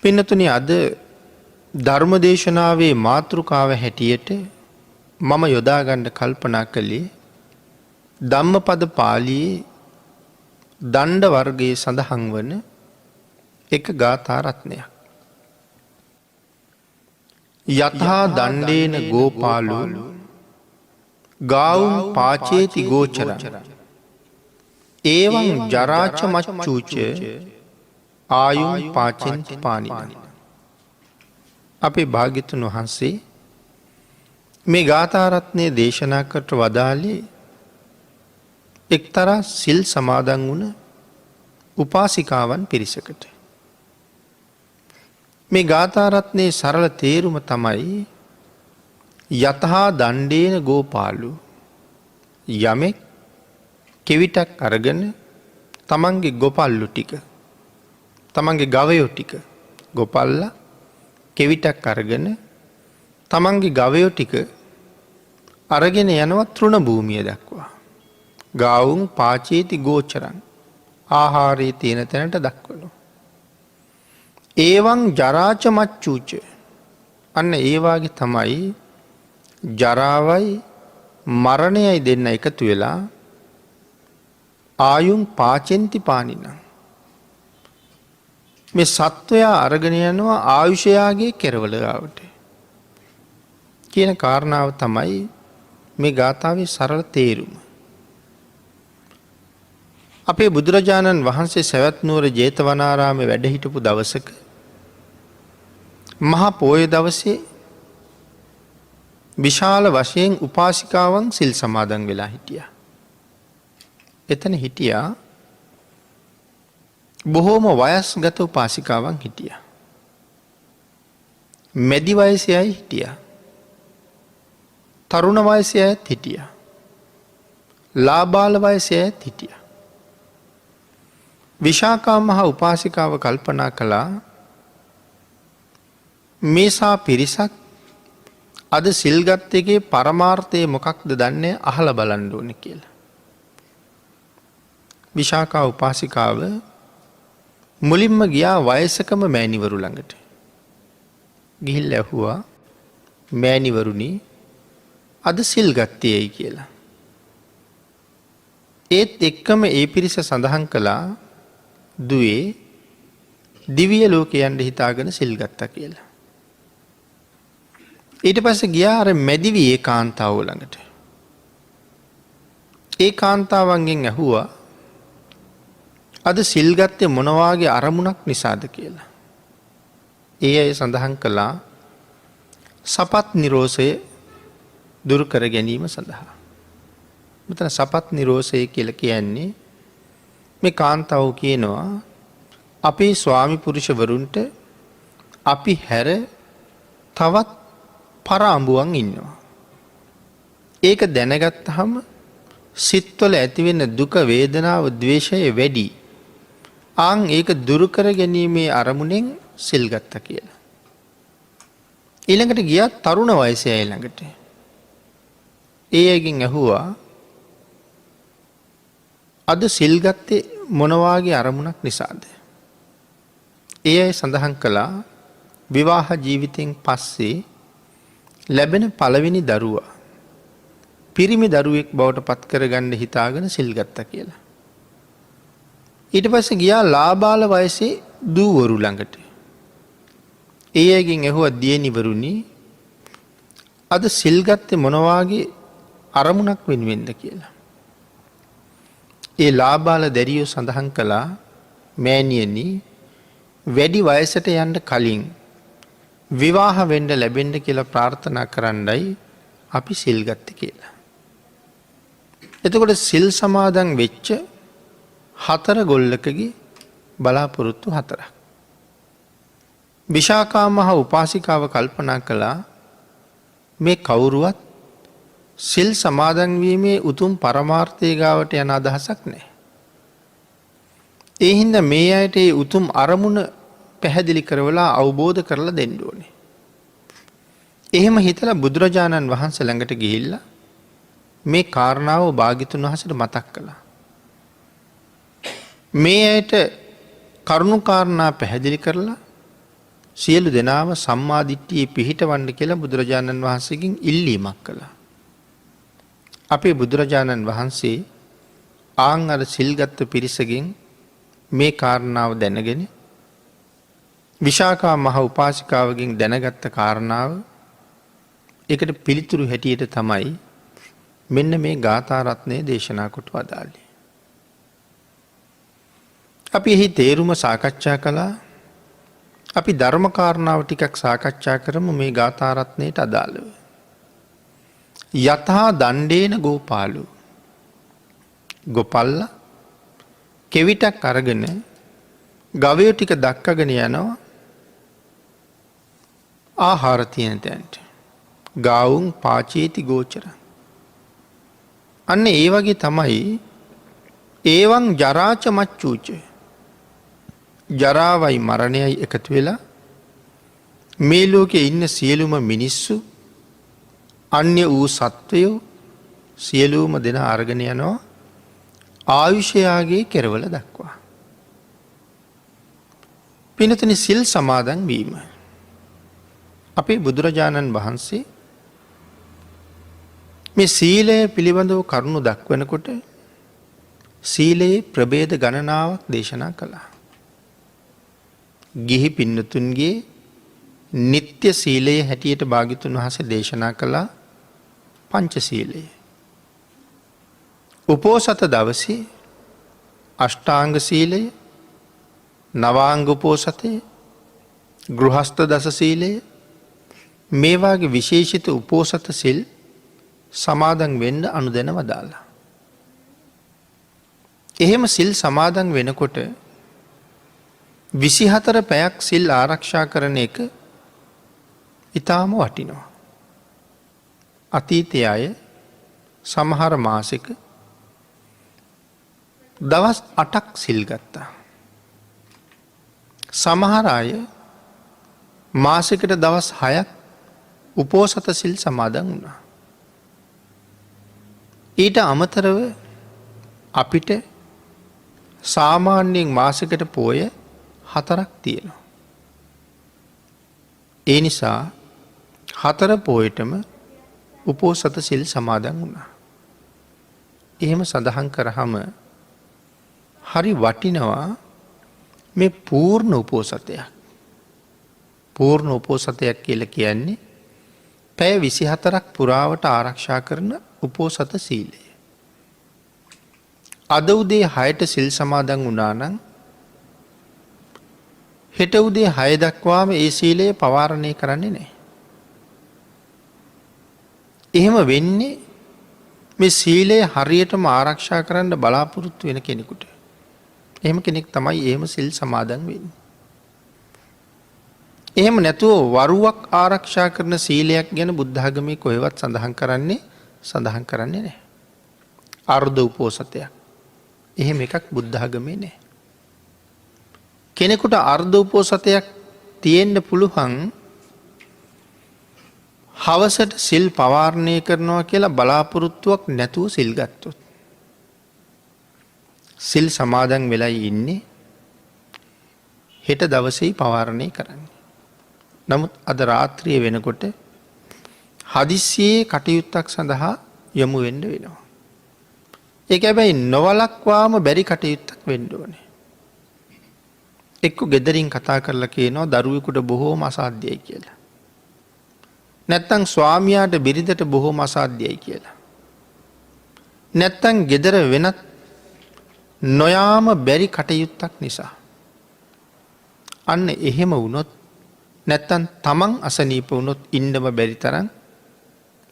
පින්නතුනි අද ධර්මදේශනාවේ මාතෘකාව හැටියට මම යොදාගන්න කල්පනා කළේ ධම්මපද පාළියේ දණ්ඩ වර්ගයේ සඳහන් වන එක ගාථා රත්නයක්. යතහා දණ්ඩේන ගෝපාලෝ ගාවුම් පාචේති ගෝචරං ඒවං ජරාච මච්චූච ආයුම් පාචෙන්ති පානිනං. අපේ භාග්‍යවතුන් වහන්සේ මේ ගාථා රත්නය දේශනා කොට වදාළේ එක්තරා සිල් සමාදන් වුණ උපාසිකාවන් පිරිසකට. මේ ගාථා රත්නයේ සරල තේරුම තමයි යතහා දණ්ඩේන ගෝපාලු. යමෙක් කෙවිතක් අරගෙන තමන්ගේ ගොපල්ලු ටික තමන්ගේ ගවයෝ ටික ගොපල්ලා කෙවිතක් අරගෙන තමන්ගේ ගවයෝ ටික අරගෙන යනවා තෘණ භූමිය දක්වා. ගාවුන් පාචේති ගෝචරං ආහාරයේ තියෙන තැනට දක්වනවා. ඒවං ජරාච මච්චූච අන්න ඒවාගේ තමයි ජරාවයි මරණයයි දෙන්න එකතු වෙලා ආයුම් පාචෙන්ති පානිනං. මේ සත්වයා අරගෙන යනවා ආයුෂයාගේ කෙරවල ගාවට කියන කාරණාව තමයි මේ ගාථාවේ සරල තේරුම. අපේ බුදුරජාණන් වහන්සේ සවැත් නුවර ජේතවනාරාමේ වැඩ හිටපු දවසක මහා පෝය දවසේ විශාල වශයෙන් උපාසිකාවන් සිල් සමාදන් වෙලා හිටියා. එතන හිටියා බොහෝම වයස්ගත උපාසිකාවන් හිටියා. මැදි වයසේ අය හිටියා. තරුණ වයසේ අයත් හිටියා. ලාබාල වයසේ අයත් හිටියා. විශාකා මහා උපාසිකාව කල්පනා කළා මේසා පිරිසක් අද සිල්ගත් එකේ පරමාර්ථය මොකක්ද දන්නේ අහලා බලන්න ඕනේ කියලා. විශාකා උපාසිකාව මුලින්ම ගියා වයසකම මෑණිවරු ළඟට. ගිහිල්ලා ඇහුවා මෑණිවරුනි අද සිල් ගත්තේයි කියලා. ඒත් එක්කම ඒ පිරිස සඳහන් කළා දුවේ දිව්‍ය ලෝකේ යන්න හිතාගෙන සිල් ගත්තා කියලා. ඊට පස්සේ ගියා අර මැදිවි ඒකාන්තාව ළඟට. ඒ කාන්තාවන්ගෙන් ඇහුවා අද සිල් ගත්තේ මොන වාගේ අරමුණක් නිසාද කියලා. ඒ අය සඳහන් කළා සපත් නිරෝෂය දුරු කර ගැනීම සඳහා. මෙතන සපත් නිරෝෂය කියලා කියන්නේ මේ කාන්තාව කියනවා අපේ ස්වාමි පුරුෂවරුන්ට අපි හැර තවත් පර අඹුවන් ඉන්නවා. ඒක දැනගත්තහම සිත්වල ඇතිවෙන දුක වේදනාව ද්වේෂය වැඩි. ආන් ඒක දුරු කර ගැනීමේ අරමුණෙන් සිල් ගත්තා කියලා. ඊළඟට ගියා තරුණ වයසේ අය ළඟට. ඒ අයගෙන් ඇහුවා අද සිල් ගත්තේ මොන වාගේ අරමුණක් නිසාද? ඒ අය සඳහන් කළා විවාහ ජීවිතෙන් පස්සේ ලැබෙන පළවෙනි දරුවා පිරිමි දරුවෙක් බවට පත් කරගන්න හිතාගෙන සිල් ගත්තා කියලා. ඊට පස්සේ ගියා ලාබාල වයසේ දූවරු ළඟට. ඒ අයගෙන් ඇහුවා දියණිවරුනි අද සිල් ගත්තේ මොන වාගේ අරමුණක් වෙනුවෙන්ද කියලා. ඒ ලාබාල දැරියෝ සඳහන් කළා මෑණියනි වැඩි වයසට යන්න කලින් විවාහ වෙන්න ලැබෙන්න කියලා ප්‍රාර්ථනා කරන්නයි අපි සිල් ගත්තේ කියලා. එතකොට සිල් සමාදන් වෙච්ච 4 ගොල්ලකගේ බලාපොරොත්තු 4ක්. විශාකා මහා උපාසිකාව කල්පනා කළා මේ කවුරුවත් සිල් සමාදන් වීමේ උතුම් පරමාර්ථය ගාවට යන අදහසක් නැහැ. ඒ හින්දා මේ අයට ඒ උතුම් අරමුණ පැහැදිලි කරවලා අවබෝධ කරලා දෙන්න ඕනේ. එහෙම හිතලා බුදුරජාණන් වහන්සේ ළඟට ගිහිල්ලා මේ කාරණාව භාග්‍යතුන් වහන්සේට මතක් කළා. මේ අයට කරුණු කාරණා පැහැදිලි කරලා සියලු දෙනාම සම්මාදිට්ඨියේ පිහිටවන්න කියලා බුදුරජාණන් වහන්සේගෙන් ඉල්ලීමක් කළා. අපේ බුදුරජාණන් වහන්සේ ආන් අර සිල්ගත්ත පිරිසගෙන් මේ කාරණාව දැනගෙන විශාකා මහ උපාසිකාවගෙන් දැනගත්ත කාරණාව එකට පිළිතුරු හැටියට තමයි මෙන්න මේ ගාථා රත්නය දේශනා කොට වදාළේ. අපි එහි තේරුම සාකච්ඡා කළා. අපි ධර්ම කාරණාව ටිකක් සාකච්ඡා කරමු මේ ගාථා රත්නයට අදාළව. යතහා දණ්ඩේන ගෝපාලු. ගොපල්ලා කෙවිටක් අරගෙන ගවයෝ ටික දක්කගෙන යනවා ආහාර තියෙන තැනට. ගාවුන් පාචේති ගෝචර. අන්න ඒ වගේ තමයි ඒවන් ජරාච මච්චූච. ජරාවයි මරණයයි එකතු වෙලා මේ ලෝකේ ඉන්න සියලුම මිනිස්සු අන්‍ය වූ සත්වයෝ සියලුම දෙනා අරගෙන යනවා ආයුෂයාගේ කෙරවල දක්වා. පිනතුනි සිල් සමාදන් වීම. අපේ බුදුරජාණන් වහන්සේ මේ සීලය පිළිබඳව කරුණු දක්වනකොට සීලයේ ප්‍රභේද ගණනාවක් දේශනා කළා. ගිහි පින්නතුන්ගේ නිත්‍ය සීලයේ හැටියට භාග්‍යවතුන් වහන්සේ දේශනා කළා පංච සීලය. උපෝසත දවසේ අෂ්ටාංග සීලය, නවාංග උපෝසතය, ගෘහස්ත දස සීලය, මේ වාගේ විශේෂිත උපෝසත සිල් සමාදන් වෙන්න අනුදැන වදාලා. එහෙම සිල් සමාදන් වෙනකොට 24 පැයක් සිල් ආරක්ෂා කරන එක ඊටාම වටිනවා. අතීතයේ අය සමහර මාසෙක දවස් 8ක් සිල් ගත්තා. සමහර අය මාසෙකට දවස් 6ක් උපෝසත සිල් සමාදන් වුණා. ඊට අමතරව අපිට සාමාන්‍යයෙන් මාසෙකට පෝය 4ක් තියෙනවා. ඒ නිසා 4 පෝයටම උපෝසත සිල් සමාදන් වුණා. එහෙම සඳහන් කරාම හරි වටිනවා මේ පූර්ණ උපෝසතයක්. පූර්ණ උපෝසතයක් කියලා කියන්නේ පැය 24ක් පුරාවට ආරක්ෂා කරන උපෝසත සීලය. අද උදේ 6ට සිල් සමාදන් වුණා නම් හෙට උදේ 6 දක්වාම ඒ සීලය පවාරණය කරන්නේ නැහැ. එහෙම වෙන්නේ මේ සීලය හරියටම ආරක්ෂා කරන්න බලාපොරොත්තු වෙන කෙනෙකුට. එහෙම කෙනෙක් තමයි එහෙම සිල් සමාදන් වෙන්නේ. එහෙම නැතුව වරුවක් ආරක්ෂා කරන සීලයක් ගැන බුද්ධ ආගමේ කොහෙවත් සඳහන් කරන්නේ නැහැ. අර්ධ උපෝසතයක්. එහෙම එකක් බුද්ධ ආගමේ නැහැ. කෙනෙකුට අර්ධ උපෝසතයක් තියෙන්න පුළුවන් හවසට සිල් පවාරණය කරනවා කියලා බලාපොරොත්තුවක් නැතුව සිල් ගත්තොත්. සිල් සමාදන් වෙලයි ඉන්නේ හෙට දවසේ පවාරණය කරන්නේ. නමුත් අද රාත්‍රිය වෙනකොට හදිස්සියේ කටයුත්තක් සඳහා යොමු වෙන්න වෙනවා. ඒක හැබැයි නොවලක්වාම බැරි කටයුත්තක් වෙන්න ඕනේ. එක්ක ගෙදරින් කතා කරලා කියනවා දරුවෙකුට බොහෝම අසාධ්‍යයි කියලා. නැත්තම් ස්වාමියාට බිරිඳට බොහෝම අසාධ්‍යයි කියලා. නැත්තම් ගෙදර වෙනත් නොයාම බැරි කටයුත්තක් නිසා. අන්න එහෙම වුණොත් නැත්තම් තමන් අසනීප වුණොත් ඉන්නම බැරි තරම්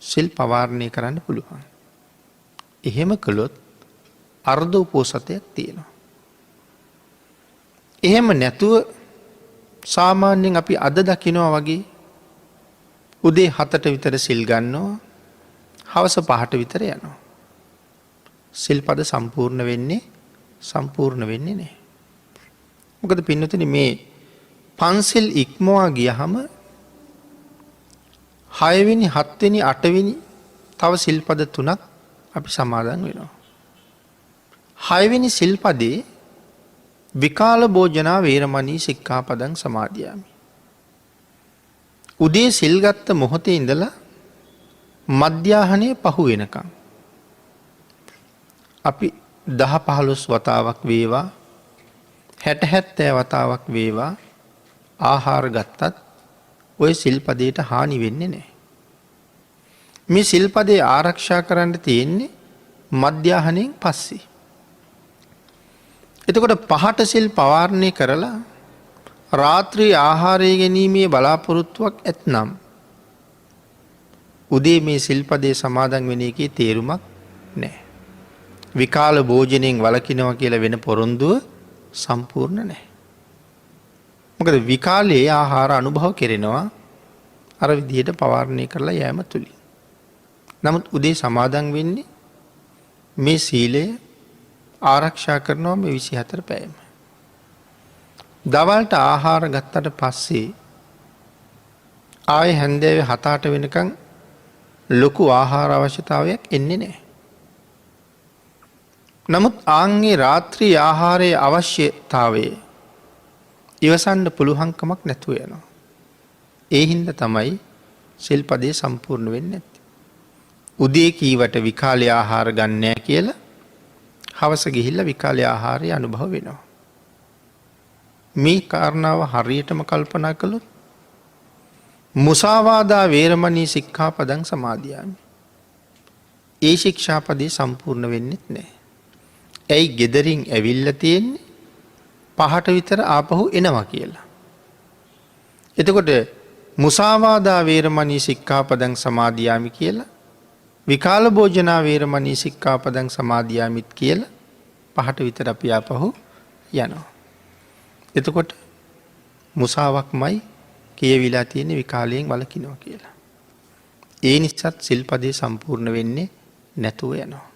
සිල් පවාරණය කරන්න පුළුවන්. එහෙම කළොත් අර්ධ උපෝසතයක් තියෙනවා. එහෙම නැතුව සාමාන්‍යයෙන් අපි අද දකිනවා වගේ උදේ 7ට විතර සිල් ගන්නවා හවස 5ට විතර යනවා. සිල්පද සම්පූර්ණ වෙන්නේ නැහැ. මොකද පින්නතුනි මේ පන්සිල් ඉක්මවා ගියහම 6 වෙනි 7 වෙනි 8 වෙනි තව සිල්පද 3ක් අපි සමාදන් වෙනවා. 6 වෙනි සිල්පදේ විකාල භෝජනා වේරමණී සික්ඛාපදං සමාදියාමි. උදේ සිල්ගත්ත මොහොතේ ඉඳලා මධ්‍යාහනය පහු වෙනකම්. අපි 10-15 වතාවක් වේවා 60-70 වතාවක් වේවා ආහාර ගත්තත් ඔය සිල්පදයට හානි වෙන්නේ නැහැ. මේ සිල්පදේ ආරක්ෂා කරන්න තියෙන්නේ මධ්‍යාහනයෙන් පස්සේ. එතකොට පහට සිල් පවාරණය කරලා රාත්‍රී ආහාරය ගැනීමේ බලාපොරොත්තුවක් ඇත්නම් උදේ මේ සිල්පදේ සමාදන් වෙන එකේ තේරුමක් නැහැ. විකාල භෝජනයෙන් වළකිනවා කියලා වෙන පොරොන්දුව සම්පූර්ණ නැහැ. මොකද විකාලයේ ආහාර අනුභව කෙරෙනවා අර විදිහට පවාරණය කරලා යෑම තුලින්. නමුත් උදේ සමාදන් වෙන්නේ මේ සීලය ආරක්ෂා කරනවා මේ 24 පැයම. දවල්ට ආහාර ගත්තට පස්සේ ආයේ හැන්දෑවේ 7-8 වෙනකන් ලොකු ආහාර අවශ්‍යතාවයක් එන්නේ නැහැ. නමුත් ආන්ගේ රාත්‍රී ආහාරයේ අවශ්‍යතාවය ඉවසන්න පුළුවන්කමක් නැතුව යනවා. ඒ හින්දා තමයි සිල්පදේ සම්පූර්ණ වෙන්නේ නැත්තේ. උදේ කීවට විකාලේ ආහාර ගන්න නැහැ කියලා හවස ගිහිල්ලා විකාලේ ආහාරය අනුභව වෙනවා. මේ කාරණාව හරියටම කල්පනා කළොත් මුසාවාදා වේරමණී සික්ඛාපදං සමාදියාමි. ඒ ශික්ෂාපදේ සම්පූර්ණ වෙන්නේ නැහැ. ඇයි ගෙදරින් ඇවිල්ලා තියෙන්නේ 5ට විතර ආපහු එනවා කියලා. එතකොට මුසාවාදා වේරමණී සික්ඛාපදං සමාදියාමි කියලා විකාල භෝජනා වේරමණී සික්ඛාපදං සමාදියාමිත් කියලා 5ට විතර අපි ආපහු යනවා. එතකොට මුසාවක්මයි කියවිලා තියෙන විකාලයෙන් වළකිනවා කියලා. ඒ නිසාත් සිල්පදේ සම්පූර්ණ වෙන්නේ නැතුව යනවා.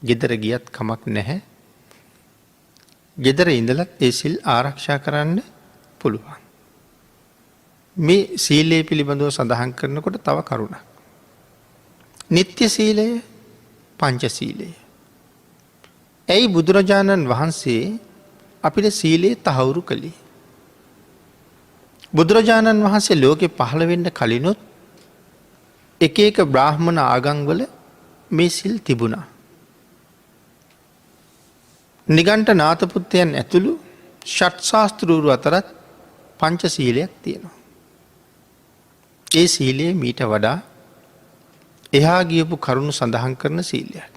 ගෙදර ගියත් කමක් නැහැ. ගෙදර ඉඳලත් ඒ සිල් ආරක්ෂා කරන්න පුළුවන්. මේ සීලය පිළිබඳව සඳහන් කරනකොට තව කරුණක්. නිත්‍ය සීලය, පංච සීලය. ඇයි බුදුරජාණන් වහන්සේ අපිට සීලේ තහවුරු කළේ? බුදුරජාණන් වහන්සේ ලෝකෙ පහළ වෙන්න කලිනුත් එක එක බ්‍රාහ්මණ ආගම්වල මේ සිල් තිබුණා. නිගණ්ඨ නාථපුත්තයන් ඇතුළු ෂට් ශාස්ත්‍රූරු අතරත් පංච සීලයක් තියෙනවා. ඒ සීලය මීට වඩා එහා ගියපු කරුණු සඳහන් කරන සීලයක්.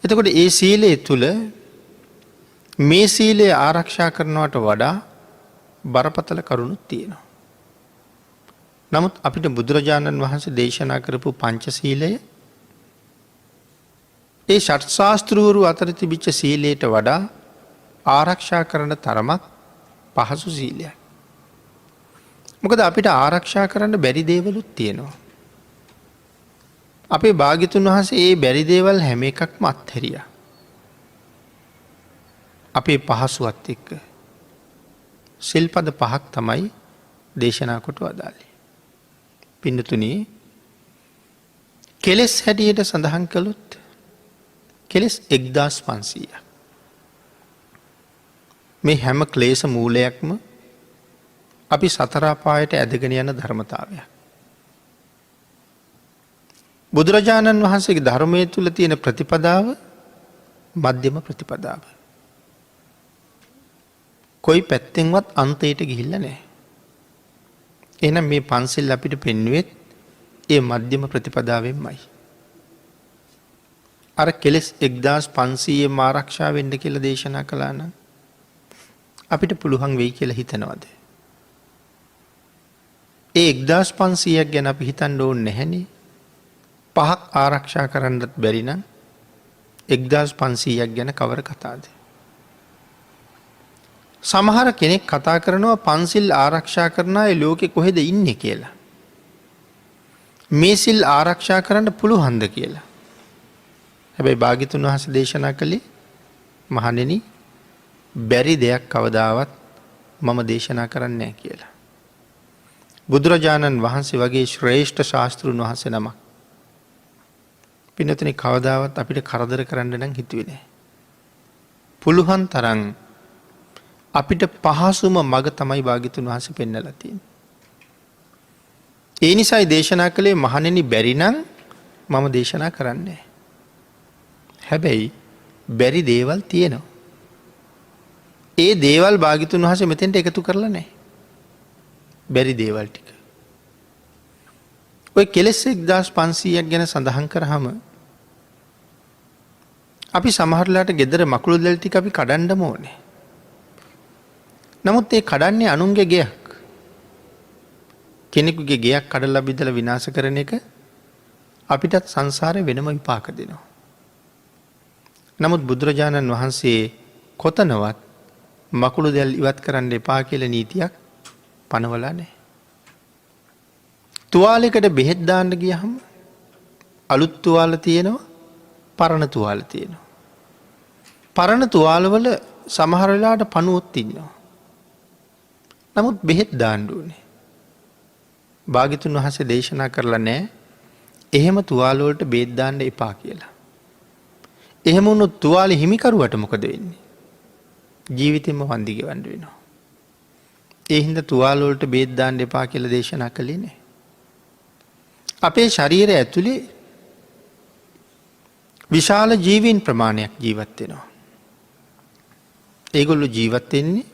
එතකොට ඒ සීලය තුල මේ සීලය ආරක්ෂා කරනවට වඩා බරපතල කරුණුත් තියෙනවා. නමුත් අපිට බුදුරජාණන් වහන්සේ දේශනා කරපු පංච සීලය ඒ ෂට් ශාස්ත්‍රූරු අතර තිබිච්ච සීලයට වඩා ආරක්ෂා කරන තරමක් පහසු සීලයක්. මොකද අපිට ආරක්ෂා කරන්න බැරි දේවලුත් තියෙනවා. අපේ භාග්‍යතුන් වහන්සේ ඒ බැරි දේවල් හැම එකක්ම අත්හැරියා. අපේ පහසුවත් එක්ක සිල්පද 5ක් තමයි දේශනා කොට වදාළේ. පින්නතුනි, කෙලෙස් හැටියට සඳහන් කළොත් කෙලෙස් 1500ක්. මේ හැම ක්ලේශ මූලයක්ම අපි සතර අපායට ඇදගෙන යන ධර්මතාවයක්. බුදුරජාණන් වහන්සේගේ ධර්මයේ තුල තියෙන ප්‍රතිපදාව මධ්‍යම ප්‍රතිපදාව. කොයි පැත්තෙන්වත් අන්තයට ගිහිල්ලා නැහැ. එහෙනම් මේ පන්සිල් අපිට පෙන්වෙත් ඒ මධ්‍යම ප්‍රතිපදාවෙන්මයි. අර කෙලෙස් 1500 ආරක්ෂා වෙන්න කියලා දේශනා කළා නම් අපිට පුළුවන් වෙයි කියලා හිතනවද? ඒ 1500ක් ගැන අපි හිතන්න ඕනේ නැහැනේ. 5ක් ආරක්ෂා කරන්නත් බැරි නම් 1500ක් ගැන කවර කතාවද? සමහර කෙනෙක් කතා කරනවා පන්සිල් ආරක්ෂා කරන අය ලෝකෙ කොහෙද ඉන්නේ කියලා. මේ සිල් ආරක්ෂා කරන්න පුළුවන්ද කියලා. හැබැයි භාග්‍යතුන් වහන්සේ දේශනා කළේ මහණෙනි බැරි දෙයක් කවදාවත් මම දේශනා කරන්නේ නැහැ කියලා. බුදුරජාණන් වහන්සේ වගේ ශ්‍රේෂ්ඨ ශාස්ත්‍රුන් වහන්සේ නමක් පින්නතුනි කවදාවත් අපිට කරදර කරන්න නම් හිතුවේ නැහැ. පුළුවන් තරම් අපිට පහසුම මඟ තමයි භාග්‍යතුන් වහන්සේ පෙන්වලා තියෙන්නේ. ඒ නිසායි දේශනා කළේ මහණෙනි බැරි නම් මම දේශනා කරන්නේ. හැබැයි බැරි දේවල් තියෙනවා. ඒ දේවල් භාග්‍යතුන් වහන්සේ මෙතෙන්ට එකතු කරලා නැහැ. බැරි දේවල් ටික. ඔය කෙලෙස් 1500ක් ගැන සඳහන් කරාම අපි සමහරලාට ගෙදර මකුළු දැල් ටික අපි කඩන්නම ඕනේ. නමුත් ඒ කඩන්නේ අනුන්ගේ ගෙයක්. කෙනෙකුගේ ගෙයක් කඩලා බිඳලා විනාශ කරන එක අපිටත් සංසාරේ වෙනම විපාක දෙනවා. නමුත් බුදුරජාණන් වහන්සේ කොතනවත් මකුළු දැල් ඉවත් කරන්න එපා කියලා නීතියක් පනවලා නැහැ. තුවාලයකට බෙහෙත් දාන්න ගියහම අලුත් තුවාල තියෙනවා, පරණ තුවාල තියෙනවා. පරණ තුවාලවල සමහර වෙලාවට පණුවොත් ඉන්නවා. නමුත් බෙහෙත් දාන්න ඕනේ. භාග්‍යතුන් වහන්සේ දේශනා කරලා නැහැ එහෙම තුවාල වලට බෙහෙත් දාන්න එපා කියලා. එහෙම වුණොත් තුවාලේ හිමිකරුවට මොකද වෙන්නේ? ජීවිතෙම වන්දි ගෙවන්න වෙනවා. ඒ හින්දා තුවාල වලට බෙහෙත් දාන්න එපා කියලා දේශනා කළේ නැහැ. අපේ ශරීරය ඇතුලේ විශාල ජීවීන් ප්‍රමාණයක් ජීවත් වෙනවා. ඒගොල්ලෝ ජීවත් වෙන්නේ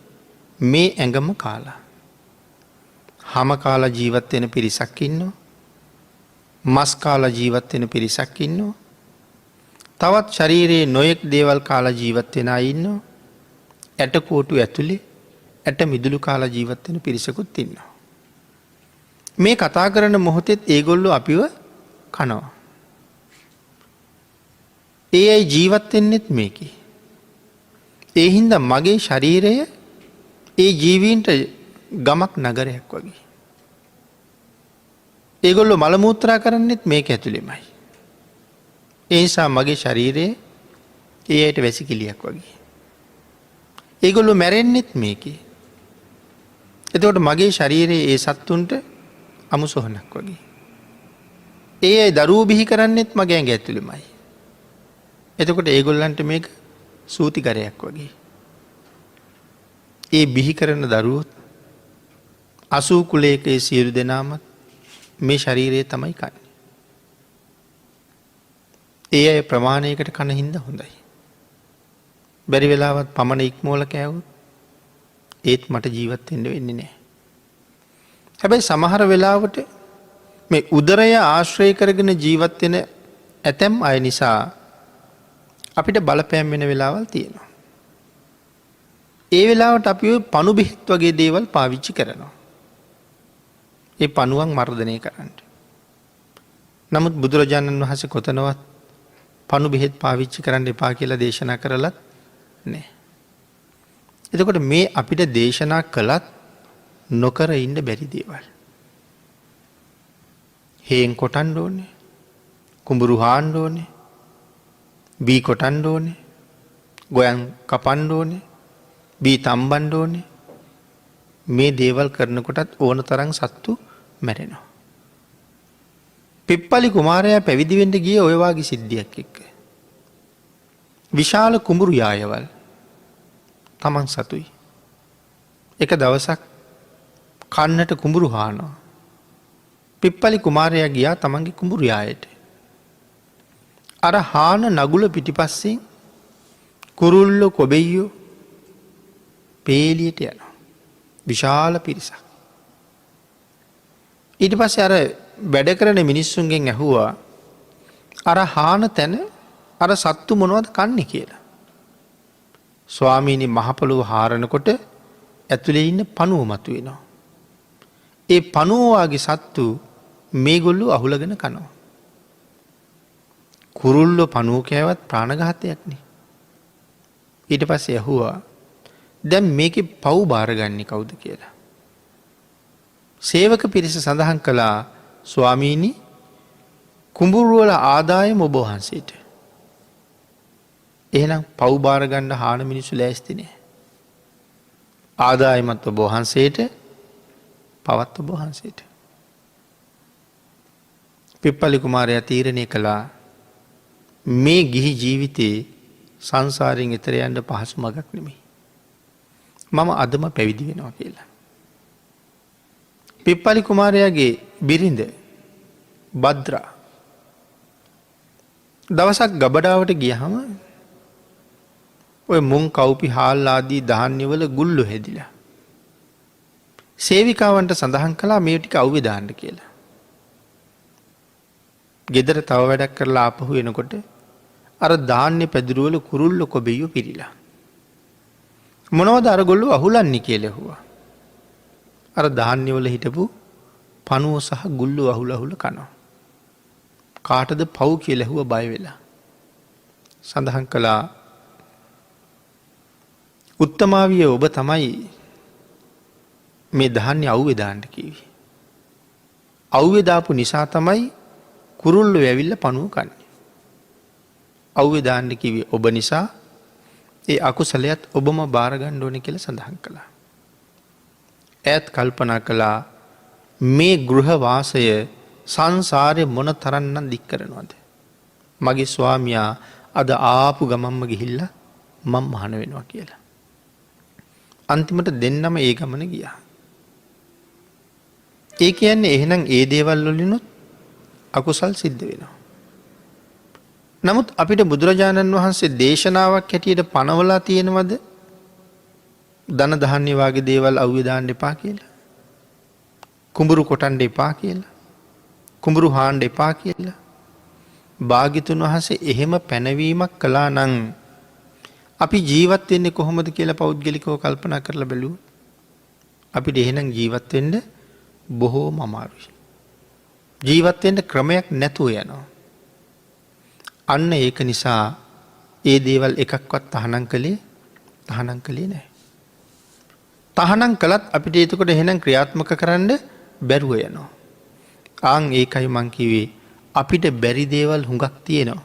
මේ ඇඟම කාලා. හම කාලා ජීවත් වෙන පිරිසක් ඉන්නවා. මස් කාලා ජීවත් වෙන පිරිසක් ඉන්නවා. තවත් ශරීරයේ නොයෙක් දේවල් කාලා ජීවත් වෙන අය ඉන්නවා. ඇටකොටු ඇතුලේ ඇට මිදුළු කාලා ජීවත් වෙන පිරිසකුත් ඉන්නවා. මේ කතා කරන මොහොතෙත් ඒගොල්ලෝ අපිව කනවා. ඒ අය ජීවත් වෙන්නෙත් මේකේ. ඒ හින්දා මගේ ශරීරය ඒ ජීවීන්ට ගමක් නගරයක් වගේ. ඒගොල්ලෝ මල මූත්‍රා කරන්නෙත් මේක ඇතුළෙමයි. ඒ නිසා මගේ ශරීරය ඒ අයට වැසිකිළියක් වගේ. ඒගොල්ලෝ මැරෙන්නෙත් මේකේ. එතකොට මගේ ශරීරයේ ඒ සත්තුන්ට අමුසොහනක් වගේ. ඒ අය දරුවෝ බිහි කරන්නෙත් මගේ ඇඟ ඇතුළෙමයි. එතකොට ඒගොල්ලන්ට මේක සූතිකරයක් වගේ. ඒ බිහි කරන දරුවොත් 80 කුලයක ඒ සියලු දෙනාමත් මේ ශරීරයේ තමයි කන්නේ. ඒ අය ප්‍රමාණයකට කන හින්දා හොඳයි. බැරි වෙලාවත් පමණ ඉක්මෝල කෑවොත් ඒත් මට ජීවත් වෙන්න වෙන්නේ නැහැ. හැබැයි සමහර වෙලාවට මේ උදරය ආශ්‍රය කරගෙන ජීවත් වෙන ඇතැම් අය නිසා අපිට බලපෑම් වෙන වෙලාවල් තියෙනවා. ඒ වෙලාවට අපි ඔය පණු බෙහෙත් වගේ දේවල් පාවිච්චි කරනවා. ඒ පණුවන් මර්ධනය කරන්න. නමුත් බුදුරජාණන් වහන්සේ කොතනවත් පණු බෙහෙත් පාවිච්චි කරන්න එපා කියලා දේශනා කරලත් නැහැ. එතකොට මේ අපිට දේශනා කළත් නොකර ඉන්න බැරි දේවල්. හේන් කොටන්න ඕනේ. කුඹුරු හාන්න ඕනේ. බී කොටන්න ඕනේ. ගොයන් කපන්න ඕනේ. බී තම්බන්න ඕනේ. මේ දේවල් කරනකොටත් ඕන තරම් සත්තු මැරෙනවා. පිප්පලි කුමාරයා පැවිදි වෙන්න ගියේ ඔය වාගේ සිද්ධියක් එක්ක. විශාල කුඹුරු යායවල් තමන් සතුයි. එක දවසක් කන්නට කුඹුරු හානවා. පිප්පලි කුමාරයා ගියා තමන්ගේ කුඹුරු යායට. අර හාන නගුල පිටිපස්සෙන් කුරුල්ලෝ කොබෙයියෝ පේලියට යනවා. විශාල පිරිසක්. ඊට පස්සේ අර වැඩ කරන මිනිස්සුන්ගෙන් ඇහුවා අර හාන තැන අර සත්තු මොනවද කන්නේ කියලා. ස්වාමීනි මහ පොළොව හාරනකොට ඇතුලේ ඉන්න පණුව මතුවෙනවා. ඒ පණුව වාගේ සත්තු මේගොල්ලෝ අහුලගෙන කනවා. කුරුල්ලෝ පණුව කෑවත් ප්‍රාණඝාතයක්නේ. ඊට පස්සේ ඇහුවා දැන් මේකේ පව් බාරගන්නේ කවුද කියලා. සේවක පිරිස සඳහන් කළා ස්වාමීනි කුඹුරු වල ආදායම ඔබ වහන්සේට. එහෙනම් පව් බාරගන්න හාන මිනිස්සු ලෑස්ති නෑ. ආදායමත් ඔබ වහන්සේට, පවත් ඔබ වහන්සේට. පිප්පලි කුමාරයා තීරණය කළා මේ ගිහි ජීවිතේ සංසාරයෙන් එතර යන්න පහසු මගක් නෙමෙයි. මම අදම පැවිදි වෙනවා කියලා. පිප්පලි කුමාරයාගේ බිරිඳ බද්‍රා දවසක් ගබඩාවට ගියහම ඔය මුං කව්පි හාල් ආදී ධාන්‍යවල ගුල්ලු හැදිලා. සේවිකාවන්ට සඳහන් කළා මේ ටික අවුවේ දාන්න කියලා. ගෙදර තව වැඩක් කරලා ආපහු එනකොට අර ධාන්‍ය පැදුරුවල කුරුල්ල කොබෙයෝ පිරිලා. මොනවද අර ගොල්ලෝ අහුලන්නේ කියලා ඇහුවා. අර ධාන්‍යවල හිටපු පණුව සහ ගුල්ලු අහුල කනවා. කාටද පව් කියලා ඇහුවා බය වෙලා. සඳහන් කළා උත්තමාවිය ඔබ තමයි මේ ධාන්‍ය අවුවේ දාන්න කිව්වේ. අවුවේ දාපු නිසා තමයි කුරුල්ලෝ ඇවිල්ලා පණුව කන්නේ. අවුවේ දාන්න කිව්වේ ඔබ නිසා ඒ අකුසලයට ඔබම බාර ගන්න ඕනේ කියලා සඳහන් කළා. ඈත් කල්පනා කළා මේ ගෘහ වාසය සංසාරේ මොන තරම්නම් දික් කරනවද? මගේ ස්වාමියා අද ආපු ගමම්ම ගිහිල්ලා මම මහාන වෙනවා කියලා. අන්තිමට දෙන්නම ඒ ගමන ගියා. ඒ කියන්නේ එහෙනම් ඒ දේවල් වලිනුත් අකුසල් සිද්ධ වෙනවා. නමුත් අපිට බුදුරජාණන් වහන්සේ දේශනාවක් හැටියට පනවලා තියෙනවද ධන ධාන්‍ය වගේ දේවල් අවුවේ දාන්න එපා කියලා? කුඹුරු කොටන්න එපා කියලා? කුඹුරු හාන්න එපා කියලා? භාග්‍යතුන් වහන්සේ එහෙම පැනවීමක් කළා නම් අපි ජීවත් වෙන්නේ කොහොමද කියලා පෞද්ගලිකව කල්පනා කරලා බැලුවොත් අපිට එහෙනම් ජීවත් වෙන්න බොහෝම අමාරුයි. ජීවත් වෙන්න ක්‍රමයක් නැතුව යනවා. අන්න ඒක නිසා ඒ දේවල් එකක්වත් තහනම් කළේ නැහැ. තහනම් කළත් අපිට එතකොට එහෙනම් ක්‍රියාත්මක කරන්න බැරුව යනවා. ආන් ඒකයි මං කිව්වේ අපිට බැරි දේවල් හුඟක් තියෙනවා.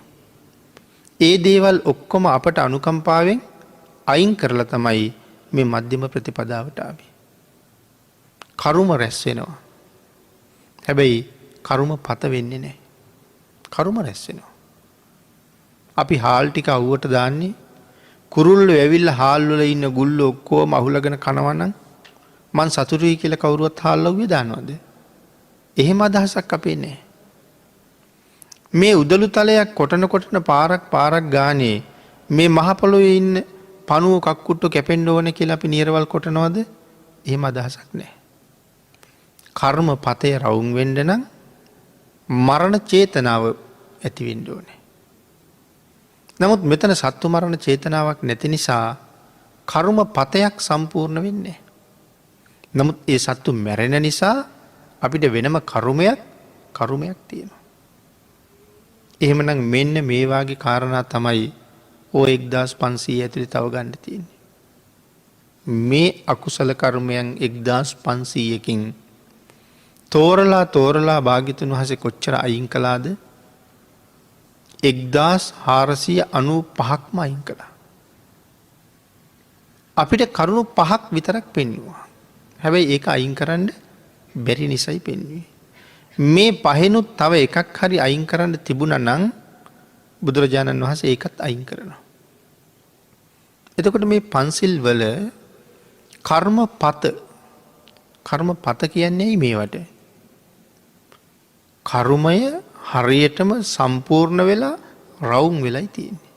ඒ දේවල් ඔක්කොම අපට අනුකම්පාවෙන් අයින් කරලා තමයි මේ මධ්‍යම ප්‍රතිපදාවට ආවේ. කර්ම රැස් වෙනවා. හැබැයි කර්ම පත වෙන්නේ නැහැ. කර්ම රැස් වෙනවා. අපි හාල් ටික අවුවට දාන්නේ කුරුල්ලෝ ඇවිල්ලා හාල් වල ඉන්න ගුල්ලෝ ඔක්කොම අහුලගෙන කනවා නම් මං සතුටුයි කියලා කවුරුවත් හාල් අවුවේ දානවද? එහෙම අදහසක් අපේ නැහැ. මේ උදළු තලයක් කොටන පාරක් ගානේ මේ මහ පොළොවේ ඉන්න පණුව කක්කුට්ටු කැපෙන්න ඕනේ කියලා අපි නිර්වල් කොටනවද? එහෙම අදහසක් නැහැ. කර්ම පතේ රවුම් වෙන්න නම් මරණ චේතනාව ඇති වෙන්න ඕනේ. නමුත් මෙතන සත්තු මරණ චේතනාවක් නැති නිසා කර්ම පතයක් සම්පූර්ණ වෙන්නේ නැහැ. නමුත් ඒ සත්තු මැරෙන නිසා අපිට වෙනම කර්මයක් තියෙනවා. එහෙමනම් මෙන්න මේ වාගේ කාරණා තමයි ඔය 1500 ඇතුලේ තව ගන්න තියෙන්නේ. මේ අකුසල කර්මයන් 1500කින් තෝරලා භාග්‍යතුන් වහන්සේ කොච්චර අයින් කළාද? 1495ක්ම අයින් කළා. අපිට කරුණු 5ක් විතරක් පෙන්වුවා. හැබැයි ඒක අයින් කරන්න බැරි නිසායි පෙන්වුවේ. මේ පහෙනුත් තව එකක් හරි අයින් කරන්න තිබුණා නම් බුදුරජාණන් වහන්සේ ඒකත් අයින් කරනවා. එතකොට මේ පන්සිල් වල කර්මපත කියන්නේ මේවට. කර්මය හරියටම සම්පූර්ණ වෙලා රවුම් වෙලයි තියෙන්නේ.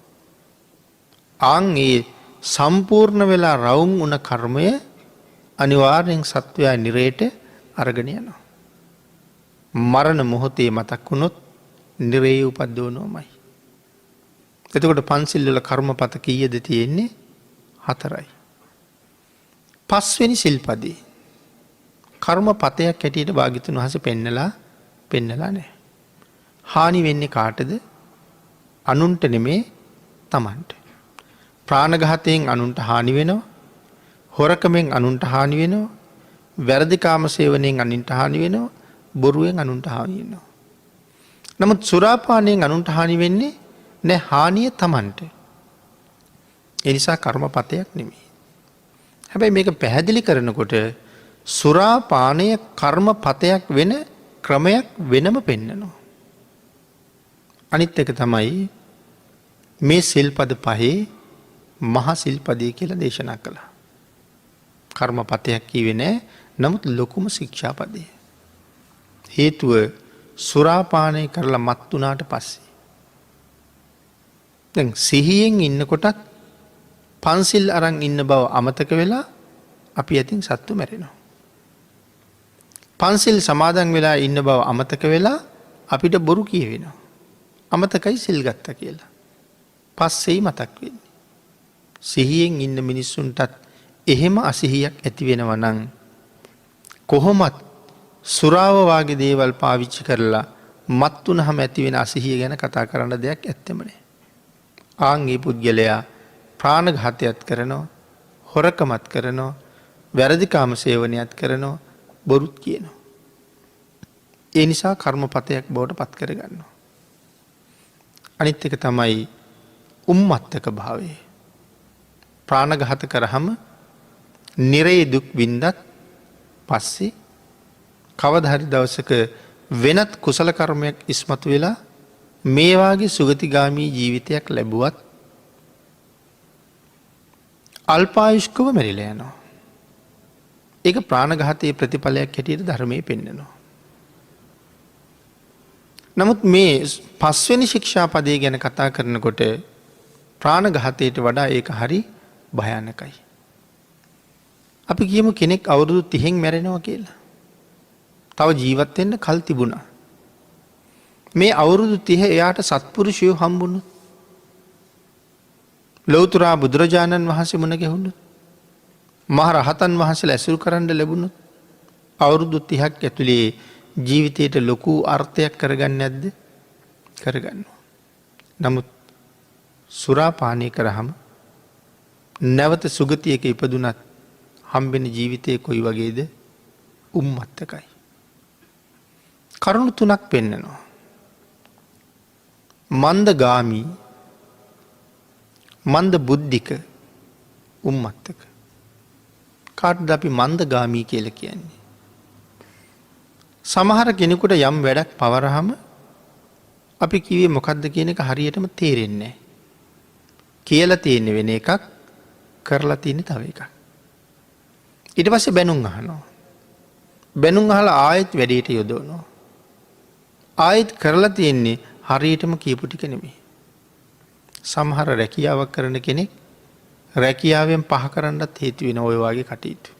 ආන් ඒ සම්පූර්ණ වෙලා රවුම් වුණ කර්මය අනිවාර්යෙන් සත්වයා නිරේට අරගෙන යනවා. මරණ මොහොතේ මතක් වුණොත් නිරේ උපද්දවනවමයි. එතකොට පන්සිල් වල කර්මපත කීයද තියෙන්නේ? 4යි. 5 වෙනි සිල්පදේ කර්මපතයක් හැටියට භාග්‍යතුන් වහන්සේ පෙන්නලා නැහැ. හානි වෙන්නේ කාටද? අනුන්ට නෙමේ තමන්ට. ප්‍රාණඝාතයෙන් අනුන්ට හානි වෙනවා. හොරකමෙන් අනුන්ට හානි වෙනවා. වැරදි කාම සේවනයෙන් අනුන්ට හානි වෙනවා. බොරුවෙන් අනුන්ට හානි වෙනවා. නමුත් සුරාපානයෙන් අනුන්ට හානි වෙන්නේ නැහැ. හානිය තමන්ට. ඒ නිසා කර්මපතයක් නෙමෙයි. හැබැයි මේක පැහැදිලි කරනකොට සුරාපානය කර්මපතයක් වෙන ක්‍රමයක් වෙනම පෙන්නනවා. අනිත් එක තමයි මේ සිල්පද පහේ මහා සිල්පදය කියලා දේශනා කළා. කර්මපතයක් කිව්වේ නැහැ. නමුත් ලොකුම ශික්ෂාපදය. හේතුව සුරාපානය කරලා මත් වුණාට පස්සේ. දැන් සිහියෙන් ඉන්නකොටත් පන්සිල් අරන් ඉන්න බව අමතක වෙලා අපි ඇතින් සත්තු මැරෙනවා. පන්සිල් සමාදන් වෙලා ඉන්න බව අමතක වෙලා අපිට බොරු කියවෙනවා. අමතකයි සිල් ගත්ත කියලා. පස්සෙයි මතක් වෙන්නේ. සිහියෙන් ඉන්න මිනිස්සුන්ටත් එහෙම අසිහියක් ඇති වෙනව නම් කොහොමත් සුරාවවාගේ දේවල් පාවිච්චි කරලා මත් වුනහම ඇති වෙන අසිහිය ගැන කතා කරන්න දෙයක් ඇත්තෙම නෑ. ආන්ගේ පුද්ගලයා ප්‍රාණඝාතයත් කරනවා, හොරකමත් කරනවා, වැරදිකාම සේවනයත් කරනවා, බොරුත් කියනවා. ඒ නිසා කර්මපතයක් බවට පත් කරගන්නවා. අනිත් එක තමයි උම්මත්තක භාවය. ප්‍රාණඝාත කරාම නිරේ දුක් විඳත් පස්සේ කවදා හරි දවසක වෙනත් කුසල කර්මයක් ඉස්මතු වෙලා මේ වාගේ සුගතිගාමී ජීවිතයක් ලැබුවත් අල්පායුෂ්කව මැරිලා යනවා. ඒක ප්‍රාණඝාතයේ ප්‍රතිඵලයක් හැටියට ධර්මයේ පෙන්නනවා. නමුත් මේ පස්වෙනි ශික්ෂාපදය ගැන කතා කරනකොට ප්‍රාණඝාතයට වඩා ඒක හරි භයානකයි. අපි කියමු කෙනෙක් අවුරුදු 30න් මැරෙනවා කියලා. තව ජීවත් වෙන්න කල් තිබුණා. මේ අවුරුදු 30 එයාට සත්පුරුෂයෝ හම්බුනොත්, ලෞතර බුදුරජාණන් වහන්සේ මුණ ගැහුණොත්, මහ රහතන් වහන්සේලා ඇසුරු කරන්න ලැබුණොත් අවුරුදු 30ක් ඇතුලේ ජීවිතයට ලොකු අර්ථයක් කරගන්නේ නැද්ද? කරගන්නවා. නමුත් සුරාපානය කරාම නැවත සුගතියක ඉපදුනත් හම්බෙන ජීවිතය කොයි වගේද? උම්මත්තකයි. කරුණු තුනක් පෙන්නනවා. මන්දගාමී, මන්ද බුද්ධික, උම්මත්තක. කාටද අපි මන්දගාමී කියලා කියන්නේ? සමහර කෙනෙකුට යම් වැඩක් පවරහම අපි කිව්වේ මොකද්ද කියන එක හරියටම තේරෙන්නේ නැහැ. කියලා තියෙන වෙන එකක්, කරලා තියෙන තව එකක්. ඊට පස්සේ බැනුම් අහනවා. බැනුම් අහලා ආයෙත් වැඩේට යොදවනවා. ආයෙත් කරලා තියෙන්නේ හරියටම කියපු ටික නෙමෙයි. සමහර රැකියාවක් කරන කෙනෙක් රැකියාවෙන් පහ කරන්නත් හේතු වෙන ඔය වගේ කටයුතු.